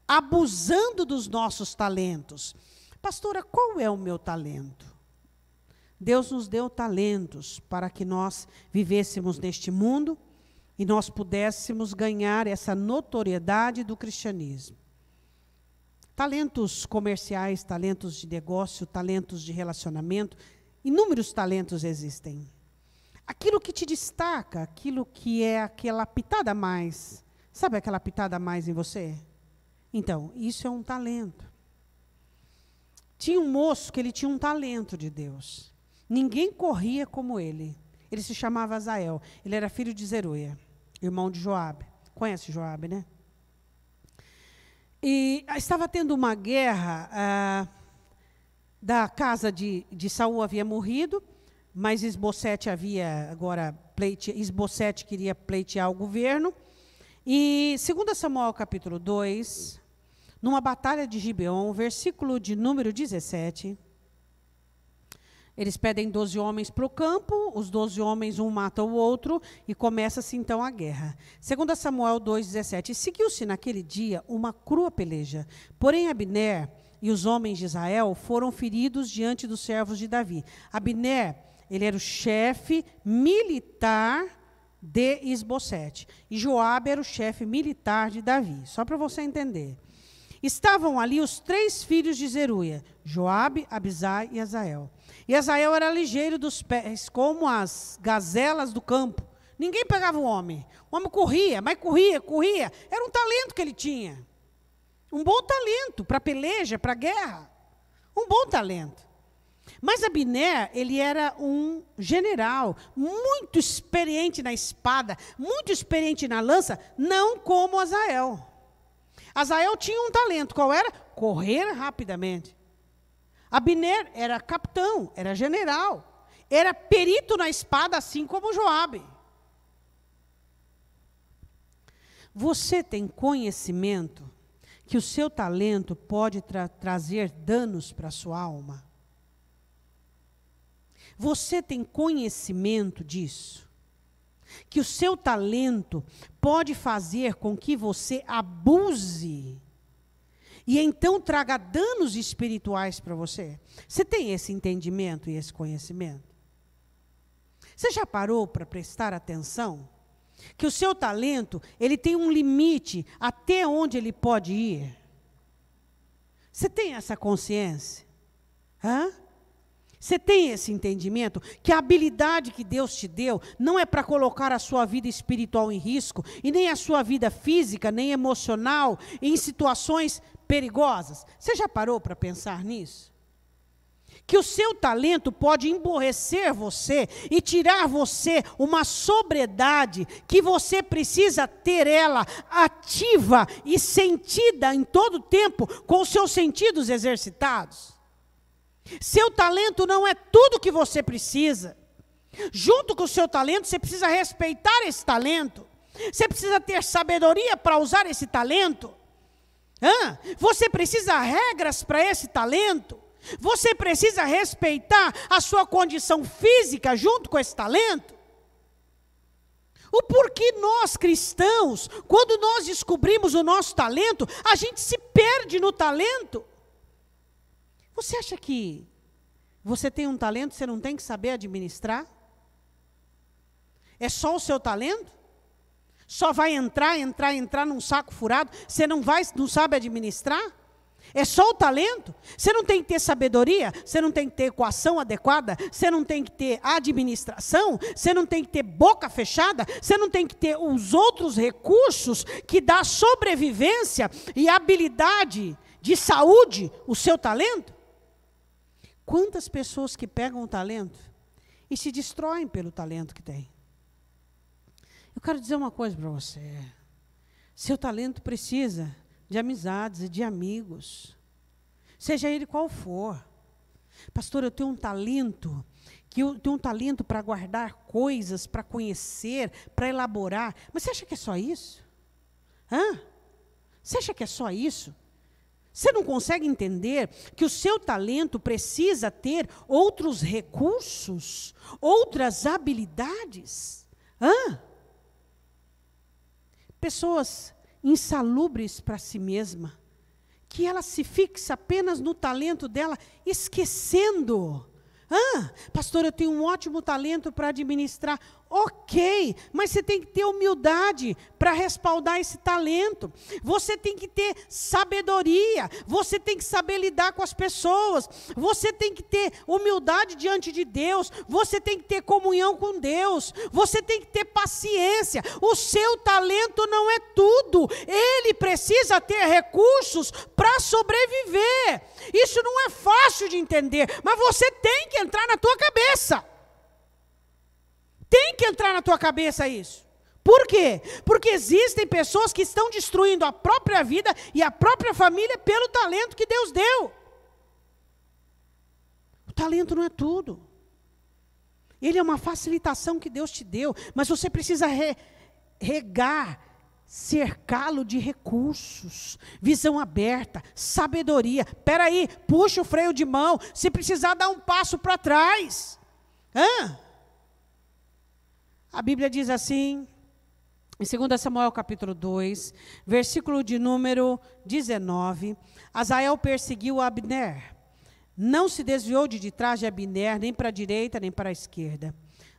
S1: abusando dos nossos talentos. Pastora, qual é o meu talento? Deus nos deu talentos para que nós vivêssemos neste mundo e nós pudéssemos ganhar essa notoriedade do cristianismo. Talentos comerciais, talentos de negócio, talentos de relacionamento, inúmeros talentos existem. Aquilo que te destaca, aquilo que é aquela pitada a mais, sabe aquela pitada a mais em você? Então, isso é um talento. Tinha um moço que ele tinha um talento de Deus. Ninguém corria como ele. Ele se chamava Azael. Ele era filho de Zeruia, irmão de Joabe. Conhece Joabe, né? E estava tendo uma guerra, da casa de Saul havia morrido, mas Isbosete Isbosete queria pleitear o governo. E, segundo Samuel capítulo 2, numa batalha de Gibeon, versículo de número 17, eles pedem 12 homens para o campo, os 12 homens, um mata o outro, e começa-se então a guerra. Segundo Samuel 2,17, seguiu-se naquele dia uma crua peleja, porém Abner e os homens de Israel foram feridos diante dos servos de Davi. Abner, ele era o chefe militar de Isbosete, e Joabe era o chefe militar de Davi, só para você entender. Estavam ali os 3 filhos de Zeruia, Joabe, Abisai e Azael. E Azael era ligeiro dos pés, como as gazelas do campo. Ninguém pegava o homem corria, mas corria. Era um talento que ele tinha. Um bom talento para peleja, para guerra. Um bom talento. Mas Abner, ele era um general, muito experiente na espada, muito experiente na lança, não como Azael. Azael tinha um talento, qual era? Correr rapidamente. Abner era capitão, era general, era perito na espada, assim como Joabe. Você tem conhecimento que o seu talento pode trazer danos para a sua alma? Você tem conhecimento disso? Que o seu talento pode fazer com que você abuse e então traga danos espirituais para você? Você tem esse entendimento e esse conhecimento? Você já parou para prestar atenção que o seu talento, ele tem um limite até onde ele pode ir? Você tem essa consciência? Você tem esse entendimento que a habilidade que Deus te deu não é para colocar a sua vida espiritual em risco, e nem a sua vida física, nem emocional, em situações perigosas? Você já parou para pensar nisso? Que o seu talento pode emborrecer você e tirar você uma sobriedade que você precisa ter ela ativa e sentida em todo o tempo, com os seus sentidos exercitados. Seu talento não é tudo que você precisa. Junto com o seu talento, você precisa respeitar esse talento. Você precisa ter sabedoria para usar esse talento. Você precisa de regras para esse talento. Você precisa respeitar a sua condição física junto com esse talento. O porquê nós cristãos, quando nós descobrimos o nosso talento, a gente se perde no talento. Você acha que você tem um talento, você não tem que saber administrar? É só o seu talento? Só vai entrar num saco furado, você não sabe administrar? É só o talento? Você não tem que ter sabedoria? Você não tem que ter equação adequada? Você não tem que ter administração? Você não tem que ter boca fechada? Você não tem que ter os outros recursos que dá sobrevivência e habilidade de saúde, o seu talento? Quantas pessoas que pegam o talento e se destroem pelo talento que tem? Eu quero dizer uma coisa para você. Seu talento precisa de amizades e de amigos, seja ele qual for. Pastor, eu tenho um talento que tem um talento para guardar coisas, para conhecer, para elaborar. Mas você acha que é só isso? Você acha que é só isso? Você não consegue entender que o seu talento precisa ter outros recursos, outras habilidades? Pessoas insalubres para si mesma, que ela se fixa apenas no talento dela, esquecendo. Pastor, eu tenho um ótimo talento para administrar. Ok, mas você tem que ter humildade para respaldar esse talento. Você tem que ter sabedoria. Você tem que saber lidar com as pessoas. Você tem que ter humildade diante de Deus. Você tem que ter comunhão com Deus. Você tem que ter paciência. O seu talento não é tudo. Ele precisa ter recursos para sobreviver. Isso não é fácil de entender, mas você tem que entrar na tua cabeça. Tem que entrar na tua cabeça isso. Por quê? Porque existem pessoas que estão destruindo a própria vida e a própria família pelo talento que Deus deu. O talento não é tudo. Ele é uma facilitação que Deus te deu, mas você precisa regar, cercá-lo de recursos, visão aberta, sabedoria. Espera aí, puxa o freio de mão, se precisar dar um passo para trás. A Bíblia diz assim, em 2 Samuel capítulo 2, versículo de número 19, Azael perseguiu Abner, não se desviou de trás de Abner, nem para a direita, nem para a esquerda.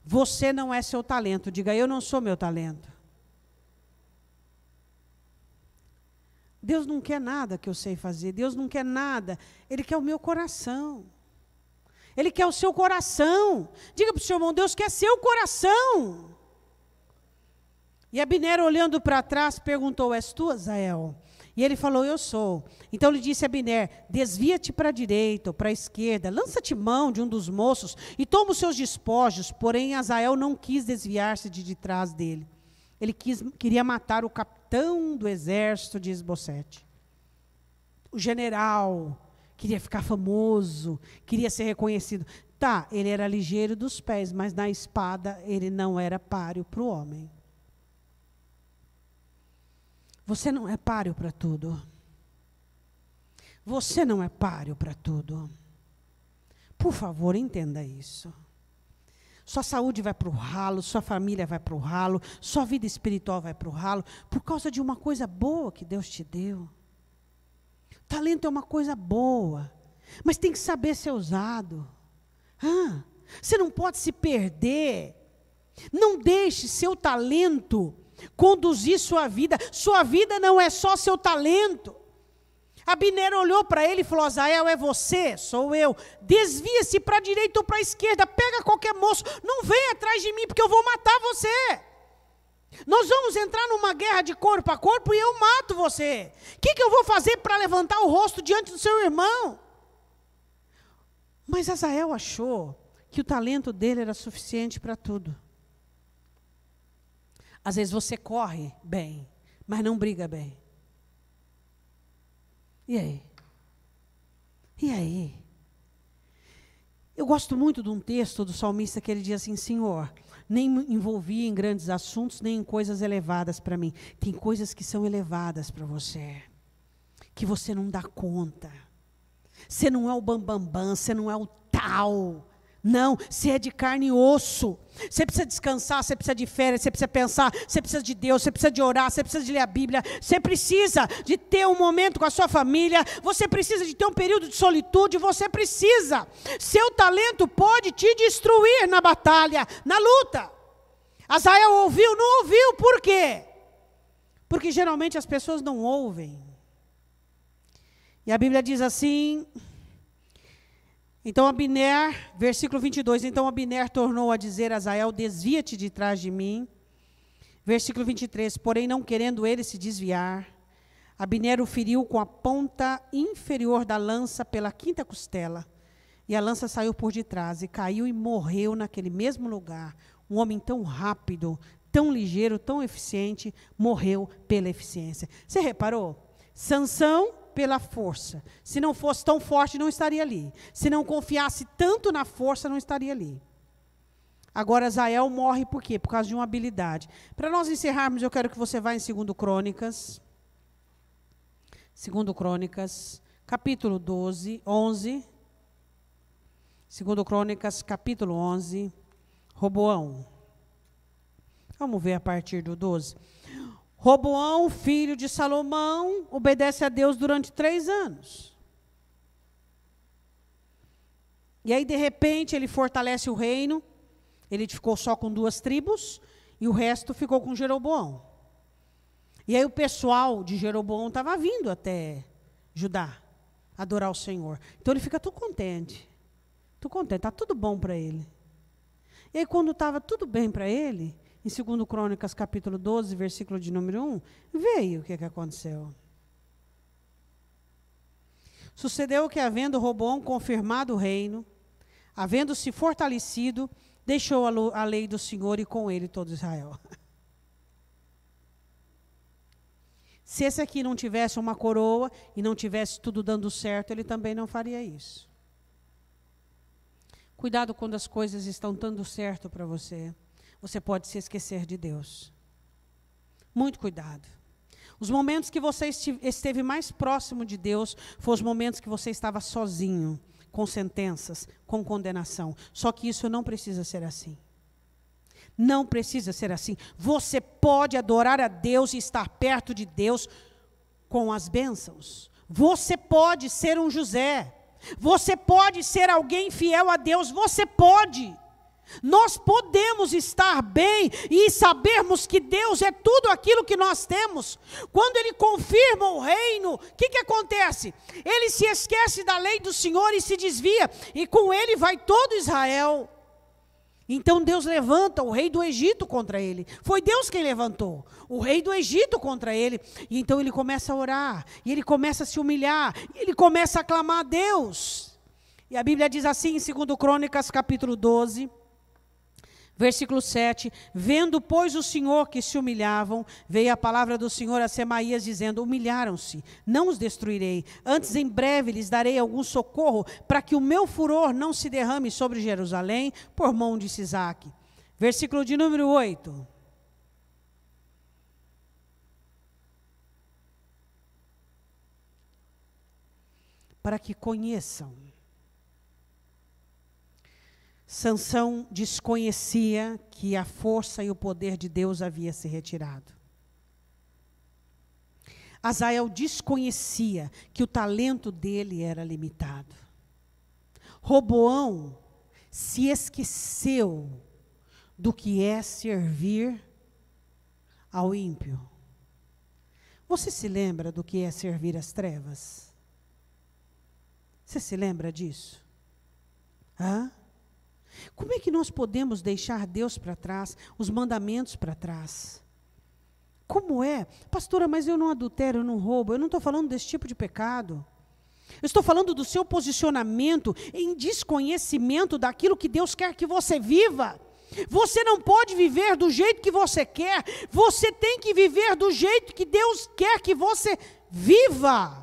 S1: Você não é seu talento, diga, eu não sou meu talento. Deus não quer nada que eu sei fazer, Deus não quer nada, Ele quer o meu coração. Ele quer o seu coração. Diga para o seu irmão, Deus quer seu coração. E Abner, olhando para trás, perguntou, és tu, Azael? E ele falou, eu sou. Então lhe disse a Abner, desvia-te para a direita ou para a esquerda, lança-te mão de um dos moços e toma os seus despojos. Porém, Azael não quis desviar-se de trás dele. Ele queria matar o capitão do exército de Isbosete. O general queria ficar famoso, queria ser reconhecido. Tá, ele era ligeiro dos pés, mas na espada ele não era páreo para o homem. Você não é páreo para tudo. Você não é páreo para tudo. Por favor, entenda isso. Sua saúde vai para o ralo, sua família vai para o ralo, sua vida espiritual vai para o ralo, por causa de uma coisa boa que Deus te deu. Talento é uma coisa boa, mas tem que saber ser usado. Você não pode se perder. Não deixe seu talento conduzir sua vida. Sua vida não é só seu talento. Abner olhou para ele e falou, Azael, é você? Sou eu. Desvia-se para a direita ou para a esquerda, pega qualquer moço, não venha atrás de mim porque eu vou matar você. Nós vamos entrar numa guerra de corpo a corpo e eu mato você. O que eu vou fazer para levantar o rosto diante do seu irmão? Mas Azael achou que o talento dele era suficiente para tudo. Às vezes você corre bem, mas não briga bem. E aí? E aí? Eu gosto muito de um texto do salmista que ele diz assim, Senhor, nem me envolvi em grandes assuntos, nem em coisas elevadas para mim. Tem coisas que são elevadas para você, que você não dá conta. Você não é o bambambam, você não é o tal. Não, você é de carne e osso. Você precisa descansar, você precisa de férias, você precisa pensar, você precisa de Deus, você precisa de orar, você precisa de ler a Bíblia, você precisa de ter um momento com a sua família, você precisa de ter um período de solitude, você precisa. Seu talento pode te destruir na batalha, na luta. Azael ouviu, não ouviu, por quê? Porque geralmente as pessoas não ouvem. E a Bíblia diz assim... Então Abner, versículo 22, então Abner tornou a dizer a Azael, desvia-te de trás de mim. Versículo 23, porém não querendo ele se desviar, Abner o feriu com a ponta inferior da lança pela quinta costela, e a lança saiu por detrás, e caiu e morreu naquele mesmo lugar. Um homem tão rápido, tão ligeiro, tão eficiente, morreu pela eficiência. Você reparou? Sansão, pela força. Se não fosse tão forte, não estaria ali. Se não confiasse tanto na força, não estaria ali. Agora, Azael morre por quê? Por causa de uma habilidade. Para nós encerrarmos, eu quero que você vá em 2 Crônicas. 2 Crônicas, capítulo 11. 2 Crônicas, capítulo 11. Roboão. Vamos ver a partir do 12. Roboão, filho de Salomão, obedece a Deus durante 3 anos. E aí, de repente, ele fortalece o reino. Ele ficou só com 2 tribos e o resto ficou com Jeroboão. E aí o pessoal de Jeroboão estava vindo até Judá adorar o Senhor. Então ele fica tudo contente. Está tudo bom para ele. E aí quando estava tudo bem para ele, em 2 Crônicas capítulo 12, versículo de número 1, veio o que aconteceu. Sucedeu que, havendo Roboão confirmado o reino, havendo se fortalecido, deixou a lei do Senhor e com ele todo Israel. Se esse aqui não tivesse uma coroa e não tivesse tudo dando certo, ele também não faria isso. Cuidado quando as coisas estão dando certo para você. Você pode se esquecer de Deus. Muito cuidado. Os momentos que você esteve mais próximo de Deus foram os momentos que você estava sozinho, com sentenças, com condenação. Só que isso não precisa ser assim. Não precisa ser assim. Você pode adorar a Deus e estar perto de Deus com as bênçãos. Você pode ser um José. Você pode ser alguém fiel a Deus. Você pode. Nós podemos estar bem e sabermos que Deus é tudo aquilo que nós temos. Quando Ele confirma o reino, o que acontece? Ele se esquece da lei do Senhor e se desvia, e com ele vai todo Israel. Então Deus levanta o rei do Egito contra ele. Foi Deus quem levantou o rei do Egito contra ele. E então ele começa a orar, e ele começa a se humilhar, e ele começa a clamar a Deus. E a Bíblia diz assim em 2 Crônicas capítulo 12, versículo 7, vendo, pois, o Senhor que se humilhavam, veio a palavra do Senhor a Semaías, dizendo, humilharam-se, não os destruirei, antes em breve lhes darei algum socorro, para que o meu furor não se derrame sobre Jerusalém, por mão de Sisaque. Versículo de número 8. Para que conheçam. Sansão desconhecia que a força e o poder de Deus havia se retirado. Azael desconhecia que o talento dele era limitado. Roboão se esqueceu do que é servir ao ímpio. Você se lembra do que é servir às trevas? Você se lembra disso? Hã? Como é que nós podemos deixar Deus para trás, os mandamentos para trás? Como é? Pastora, mas eu não adultero, eu não roubo. Eu não estou falando desse tipo de pecado. Eu estou falando do seu posicionamento em desconhecimento daquilo que Deus quer que você viva. Você não pode viver do jeito que você quer. Você tem que viver do jeito que Deus quer que você viva.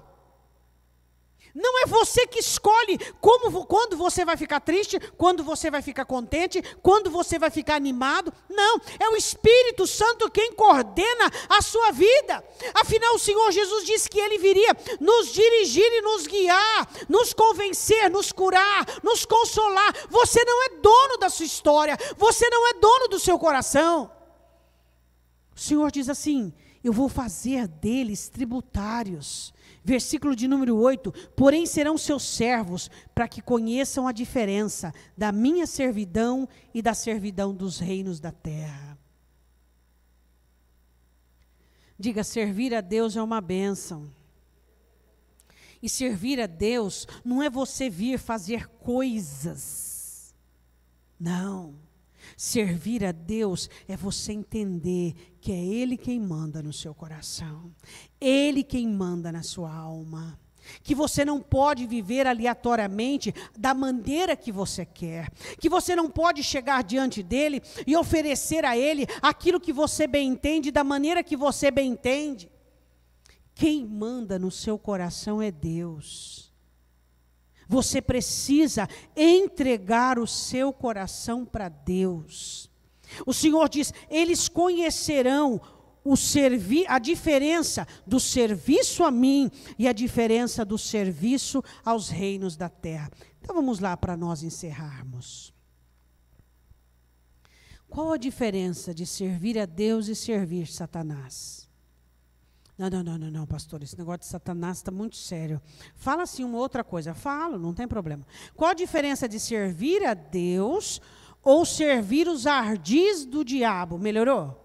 S1: Não é você que escolhe quando você vai ficar triste, quando você vai ficar contente, quando você vai ficar animado. Não, é o Espírito Santo quem coordena a sua vida. Afinal, o Senhor Jesus disse que Ele viria nos dirigir e nos guiar, nos convencer, nos curar, nos consolar. Você não é dono da sua história, você não é dono do seu coração. O Senhor diz assim, eu vou fazer deles tributários. Versículo de número 8, porém serão seus servos, para que conheçam a diferença da minha servidão e da servidão dos reinos da terra. Diga, servir a Deus é uma bênção. E servir a Deus não é você vir fazer coisas. Não. Servir a Deus é você entender que é Ele quem manda no seu coração. Ele quem manda na sua alma. Que você não pode viver aleatoriamente da maneira que você quer. Que você não pode chegar diante dEle e oferecer a Ele aquilo que você bem entende, da maneira que você bem entende. Quem manda no seu coração é Deus. Você precisa entregar o seu coração para Deus. O Senhor diz, eles conhecerão a diferença do serviço a mim e a diferença do serviço aos reinos da terra. Então vamos lá para nós encerrarmos. Qual a diferença de servir a Deus e servir Satanás? Não, pastor, esse negócio de Satanás está muito sério. Fala assim uma outra coisa. Falo, não tem problema. Qual a diferença de servir a Deus ou servir os ardis do diabo? Melhorou?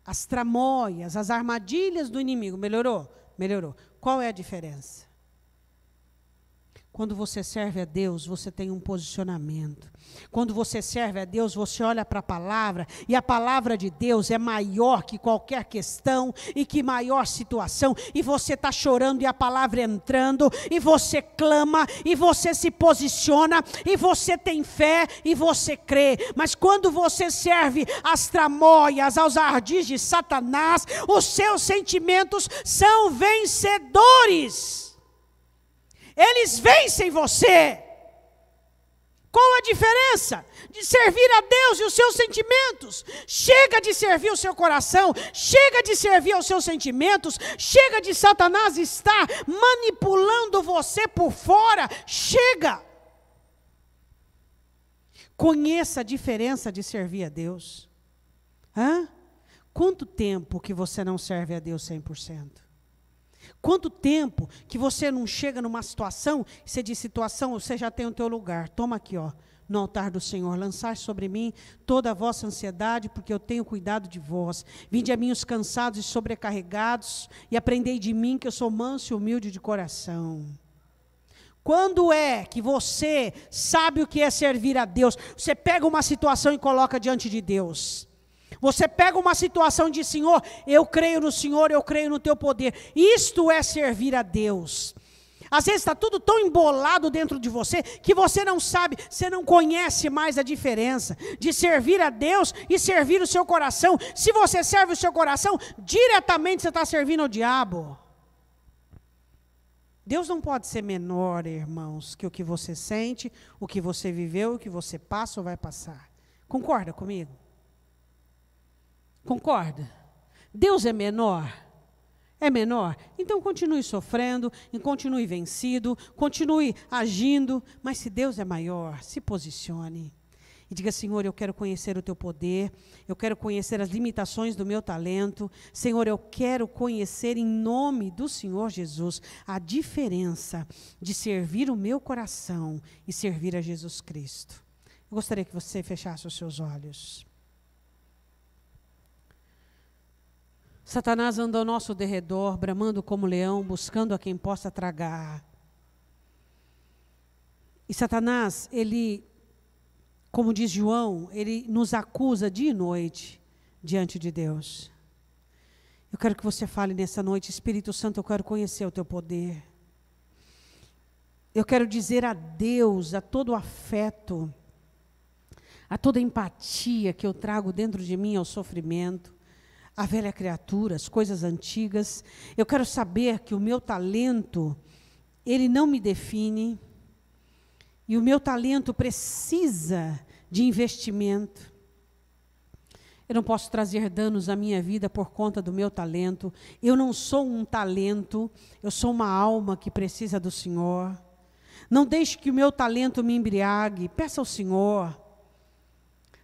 S1: As tramóias, as armadilhas do inimigo. Melhorou? Melhorou. Qual é a diferença? Quando você serve a Deus, você tem um posicionamento. Quando você serve a Deus, você olha para a palavra, e a palavra de Deus é maior que qualquer questão, e que maior situação, e você está chorando, e a palavra entrando, e você clama, e você se posiciona, e você tem fé, e você crê. Mas quando você serve às tramóias, aos ardis de Satanás, os seus sentimentos são vencedores. Eles vencem você. Qual a diferença de servir a Deus e os seus sentimentos? Chega de servir o seu coração, chega de servir aos seus sentimentos, chega de Satanás estar manipulando você por fora, chega. Conheça a diferença de servir a Deus. Quanto tempo que você não serve a Deus 100%? Quanto tempo que você não chega numa situação, você diz situação, você já tem o teu lugar. Toma aqui, no altar do Senhor, lançai sobre mim toda a vossa ansiedade, porque eu tenho cuidado de vós. Vinde a mim os cansados e sobrecarregados, e aprendei de mim que eu sou manso e humilde de coração. Quando é que você sabe o que é servir a Deus? Você pega uma situação e coloca diante de Deus. Você pega uma situação e diz, Senhor, eu creio no Senhor, eu creio no teu poder. Isto é servir a Deus. Às vezes está tudo tão embolado dentro de você, que você não sabe, você não conhece mais a diferença de servir a Deus e servir o seu coração. Se você serve o seu coração, diretamente você está servindo ao diabo. Deus não pode ser menor, irmãos, que o que você sente, o que você viveu, o que você passa ou vai passar. Concorda comigo? Concorda? Deus é menor? É menor? Então continue sofrendo, e continue vencido, continue agindo, mas se Deus é maior, se posicione. E diga, Senhor, eu quero conhecer o teu poder, eu quero conhecer as limitações do meu talento. Senhor, eu quero conhecer em nome do Senhor Jesus a diferença de servir o meu coração e servir a Jesus Cristo. Eu gostaria que você fechasse os seus olhos. Satanás anda ao nosso derredor, bramando como leão, buscando a quem possa tragar. E Satanás, ele, como diz João, ele nos acusa dia e noite diante de Deus. Eu quero que você fale nessa noite, Espírito Santo, eu quero conhecer o teu poder. Eu quero dizer adeus a todo o afeto, a toda empatia que eu trago dentro de mim ao sofrimento. A velha criatura, as coisas antigas. Eu quero saber que o meu talento, ele não me define. E o meu talento precisa de investimento. Eu não posso trazer danos à minha vida por conta do meu talento. Eu não sou um talento, eu sou uma alma que precisa do Senhor. Não deixe que o meu talento me embriague. Peça ao Senhor.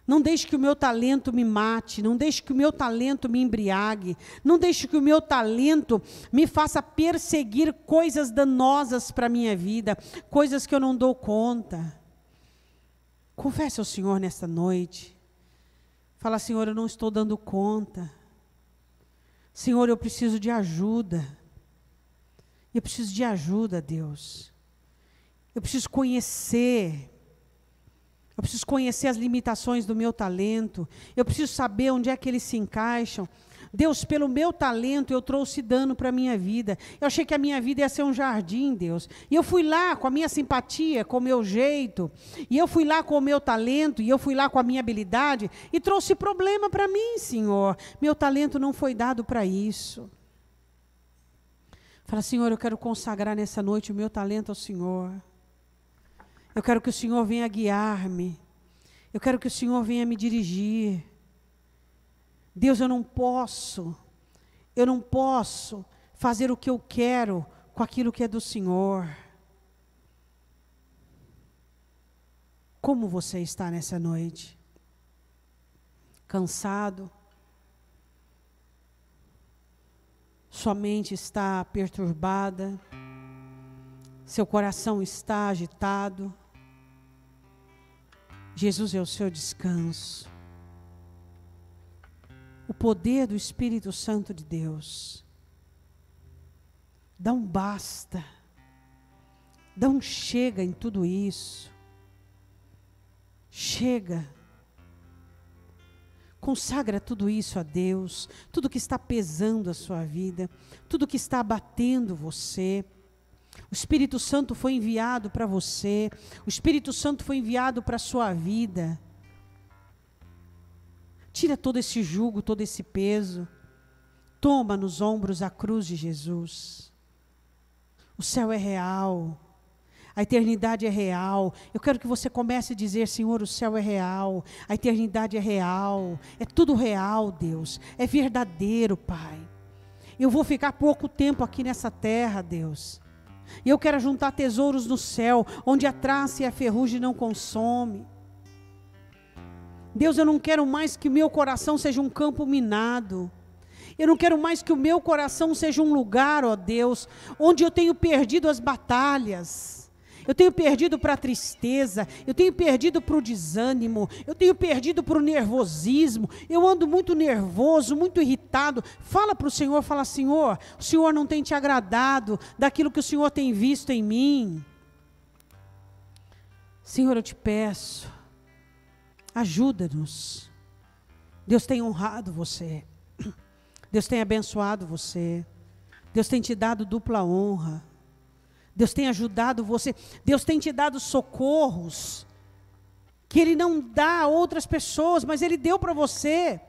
S1: Não deixe que o meu talento me mate, não deixe que o meu talento me embriague, não deixe que o meu talento me faça perseguir coisas danosas para a minha vida, coisas que eu não dou conta. Confesse ao Senhor nesta noite. Fala, Senhor, eu não estou dando conta. Senhor, eu preciso de ajuda. Eu preciso de ajuda, Deus. Eu preciso conhecer. Eu preciso conhecer as limitações do meu talento. Eu preciso saber onde é que eles se encaixam. Deus, pelo meu talento, eu trouxe dano para a minha vida. Eu achei que a minha vida ia ser um jardim, Deus. E eu fui lá com a minha simpatia, com o meu jeito. E eu fui lá com o meu talento, e eu fui lá com a minha habilidade, e trouxe problema para mim, Senhor. Meu talento não foi dado para isso. Fala, Senhor, eu quero consagrar nessa noite o meu talento ao Senhor. Eu quero que o Senhor venha guiar-me. Eu quero que o Senhor venha me dirigir. Deus, eu não posso fazer o que eu quero com aquilo que é do Senhor. Como você está nessa noite? Cansado? Sua mente está perturbada? Seu coração está agitado? Jesus é o seu descanso. O poder do Espírito Santo de Deus. Dá um basta. Dá um chega em tudo isso. Chega. Consagra tudo isso a Deus. Tudo que está pesando a sua vida. Tudo que está abatendo você. O Espírito Santo foi enviado para você. O Espírito Santo foi enviado para a sua vida. Tira todo esse jugo, todo esse peso. Toma nos ombros a cruz de Jesus. O céu é real. A eternidade é real. Eu quero que você comece a dizer, Senhor, o céu é real. A eternidade é real. É tudo real, Deus. É verdadeiro, Pai. Eu vou ficar pouco tempo aqui nessa terra, Deus. E eu quero juntar tesouros no céu, onde a traça e a ferrugem não consome. Deus, eu não quero mais que o meu coração seja um campo minado. Eu não quero mais que o meu coração seja um lugar, ó Deus, onde eu tenho perdido as batalhas. Eu tenho perdido para a tristeza, eu tenho perdido para o desânimo, eu tenho perdido para o nervosismo, eu ando muito nervoso, muito irritado. Fala para o Senhor, fala, Senhor, o Senhor não tem te agradado daquilo que o Senhor tem visto em mim. Senhor, eu te peço, ajuda-nos. Deus tem honrado você, Deus tem abençoado você, Deus tem te dado dupla honra. Deus tem ajudado você, Deus tem te dado socorros, que Ele não dá a outras pessoas, mas Ele deu para você,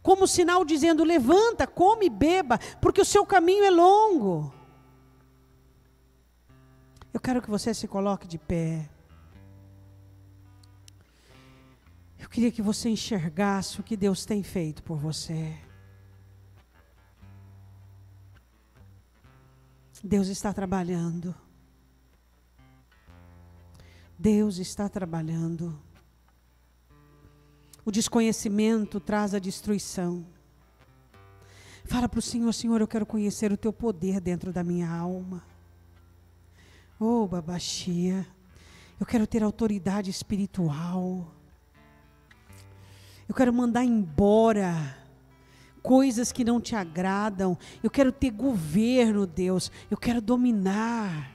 S1: como sinal dizendo, levanta, come e beba, porque o seu caminho é longo. Eu quero que você se coloque de pé. Eu queria que você enxergasse o que Deus tem feito por você. Deus está trabalhando. Deus está trabalhando. O desconhecimento traz a destruição. Fala para o Senhor, Senhor, eu quero conhecer o teu poder dentro da minha alma. Oh, Babaxia, eu quero ter autoridade espiritual. Eu quero mandar embora coisas que não te agradam. Eu quero ter governo, Deus. Eu quero dominar.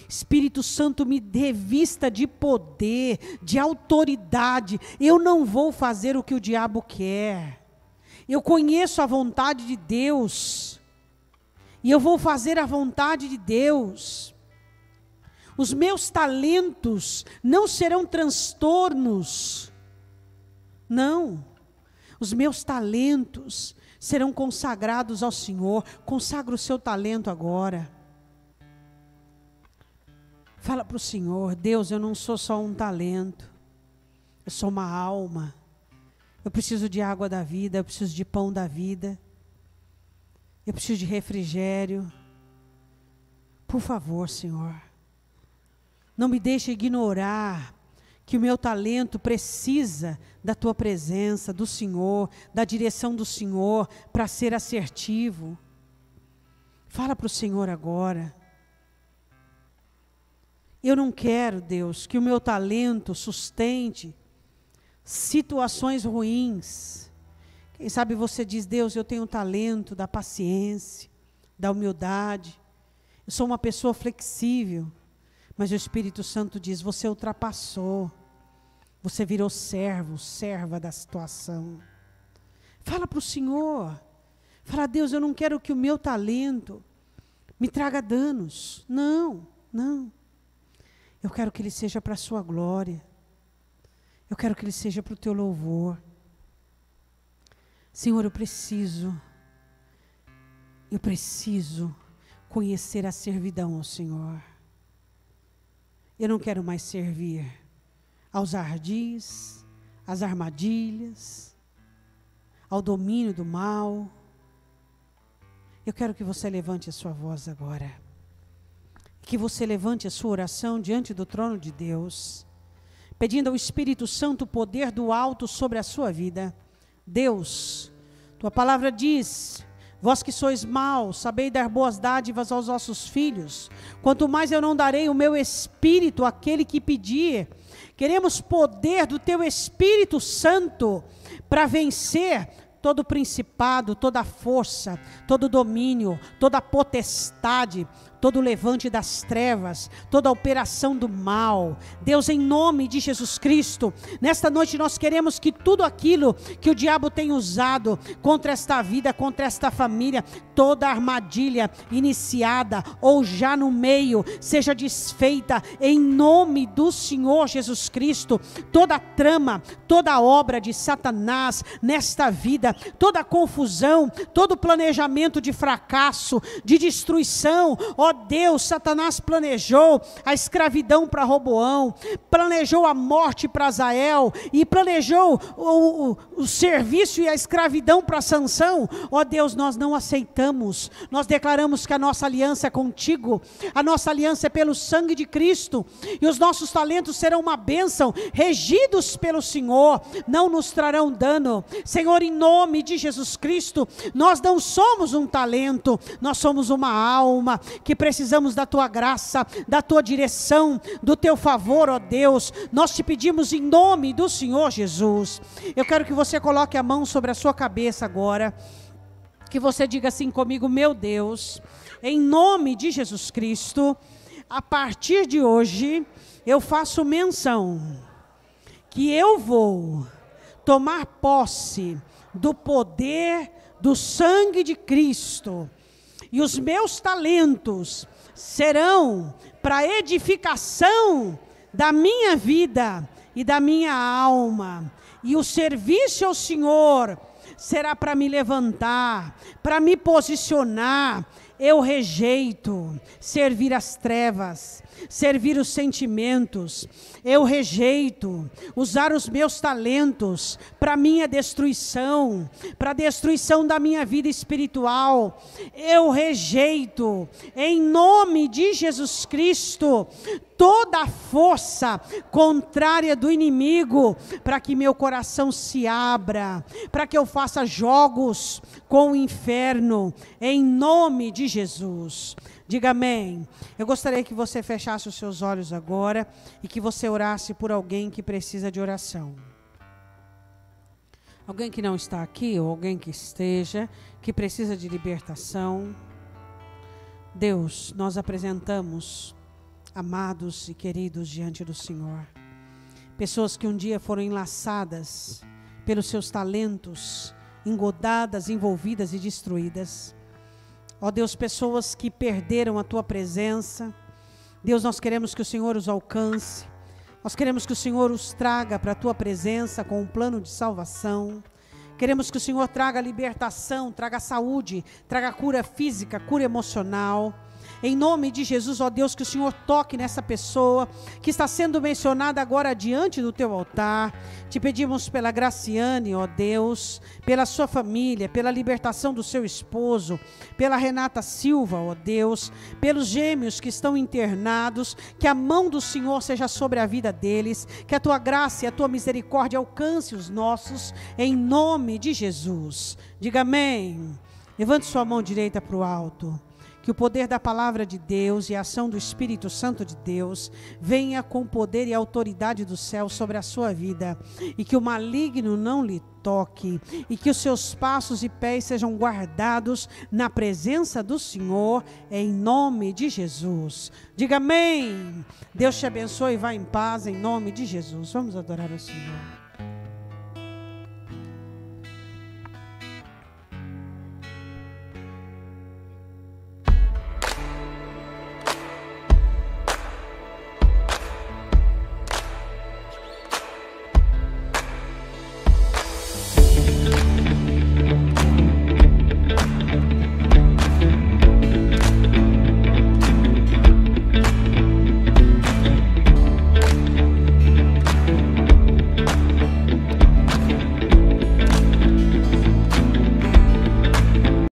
S1: Espírito Santo, me revista de poder, de autoridade. Eu não vou fazer o que o diabo quer. Eu conheço a vontade de Deus. E eu vou fazer a vontade de Deus. Os meus talentos não serão transtornos. Não. Os meus talentos serão consagrados ao Senhor. Consagra o seu talento agora. Fala para o Senhor, Deus, eu não sou só um talento. Eu sou uma alma. Eu preciso de água da vida, eu preciso de pão da vida. Eu preciso de refrigério. Por favor, Senhor, não me deixe ignorar que o meu talento precisa da tua presença, do Senhor, da direção do Senhor, para ser assertivo. Fala para o Senhor agora. Eu não quero, Deus, que o meu talento sustente situações ruins. Quem sabe você diz, Deus, eu tenho o talento da paciência, da humildade. Eu sou uma pessoa flexível. Mas o Espírito Santo diz, você ultrapassou. Você virou servo, serva da situação. Fala para o Senhor. Fala, Deus, eu não quero que o meu talento me traga danos. Não, não. Eu quero que ele seja para a sua glória. Eu quero que ele seja para o teu louvor. Senhor, eu preciso Eu preciso conhecer a servidão ao Senhor. Eu não quero mais servir aos ardis, às armadilhas, ao domínio do mal. Eu quero que você levante a sua voz agora. Que você levante a sua oração diante do trono de Deus, pedindo ao Espírito Santo o poder do alto sobre a sua vida. Deus, tua palavra diz: vós que sois maus, sabei dar boas dádivas aos vossos filhos, quanto mais eu não darei o meu Espírito àquele que pedir. Queremos poder do teu Espírito Santo para vencer todo principado, toda força, todo domínio, toda potestade, todo levante das trevas, toda operação do mal. Deus, em nome de Jesus Cristo, nesta noite nós queremos que tudo aquilo que o diabo tem usado contra esta vida, contra esta família, toda armadilha iniciada ou já no meio, seja desfeita em nome do Senhor Jesus Cristo. Toda trama, toda obra de Satanás nesta vida, toda confusão, todo planejamento de fracasso, de destruição. Ó Deus, Satanás planejou a escravidão para Roboão, planejou a morte para Azael e planejou o serviço e a escravidão para Sansão. Ó Deus, nós não aceitamos. Nós declaramos que a nossa aliança é contigo, a nossa aliança é pelo sangue de Cristo, e os nossos talentos serão uma bênção, regidos pelo Senhor, não nos trarão dano. Senhor, em nome de Jesus Cristo, nós não somos um talento, nós somos uma alma que precisamos da tua graça, da tua direção, do teu favor, ó Deus. Nós te pedimos em nome do Senhor Jesus. Eu quero que você coloque a mão sobre a sua cabeça agora, que você diga assim comigo: meu Deus, em nome de Jesus Cristo, a partir de hoje, eu faço menção que eu vou tomar posse do poder do sangue de Cristo, e os meus talentos serão para edificação da minha vida e da minha alma, e o serviço ao Senhor será para me levantar, para me posicionar. Eu rejeito servir as trevas, servir os sentimentos. Eu rejeito usar os meus talentos para minha destruição, para a destruição da minha vida espiritual. Eu rejeito, em nome de Jesus Cristo, toda a força contrária do inimigo, para que meu coração se abra, para que eu faça jogos com o inferno, em nome de Jesus. Diga amém. Eu gostaria que você fechasse os seus olhos agora e que você orasse por alguém que precisa de oração. Alguém que não está aqui, ou alguém que esteja, que precisa de libertação. Deus, nós apresentamos amados e queridos diante do Senhor. Pessoas que um dia foram enlaçadas pelos seus talentos, engodadas, envolvidas e destruídas. Ó Deus, pessoas que perderam a tua presença. Deus, nós queremos que o Senhor os alcance. Nós queremos que o Senhor os traga para a tua presença com um plano de salvação. Queremos que o Senhor traga libertação, traga saúde, traga cura física, cura emocional. Em nome de Jesus, ó Deus, que o Senhor toque nessa pessoa que está sendo mencionada agora diante do teu altar. Te pedimos pela Graciane, ó Deus, pela sua família, pela libertação do seu esposo, pela Renata Silva, ó Deus, pelos gêmeos que estão internados, que a mão do Senhor seja sobre a vida deles, que a tua graça e a tua misericórdia alcance os nossos, em nome de Jesus. Diga amém. Levante sua mão direita para o alto. Que o poder da palavra de Deus e a ação do Espírito Santo de Deus venha com poder e autoridade do céu sobre a sua vida, e que o maligno não lhe toque, e que os seus passos e pés sejam guardados na presença do Senhor, em nome de Jesus. Diga amém. Deus te abençoe e vá em paz, em nome de Jesus. Vamos adorar o Senhor.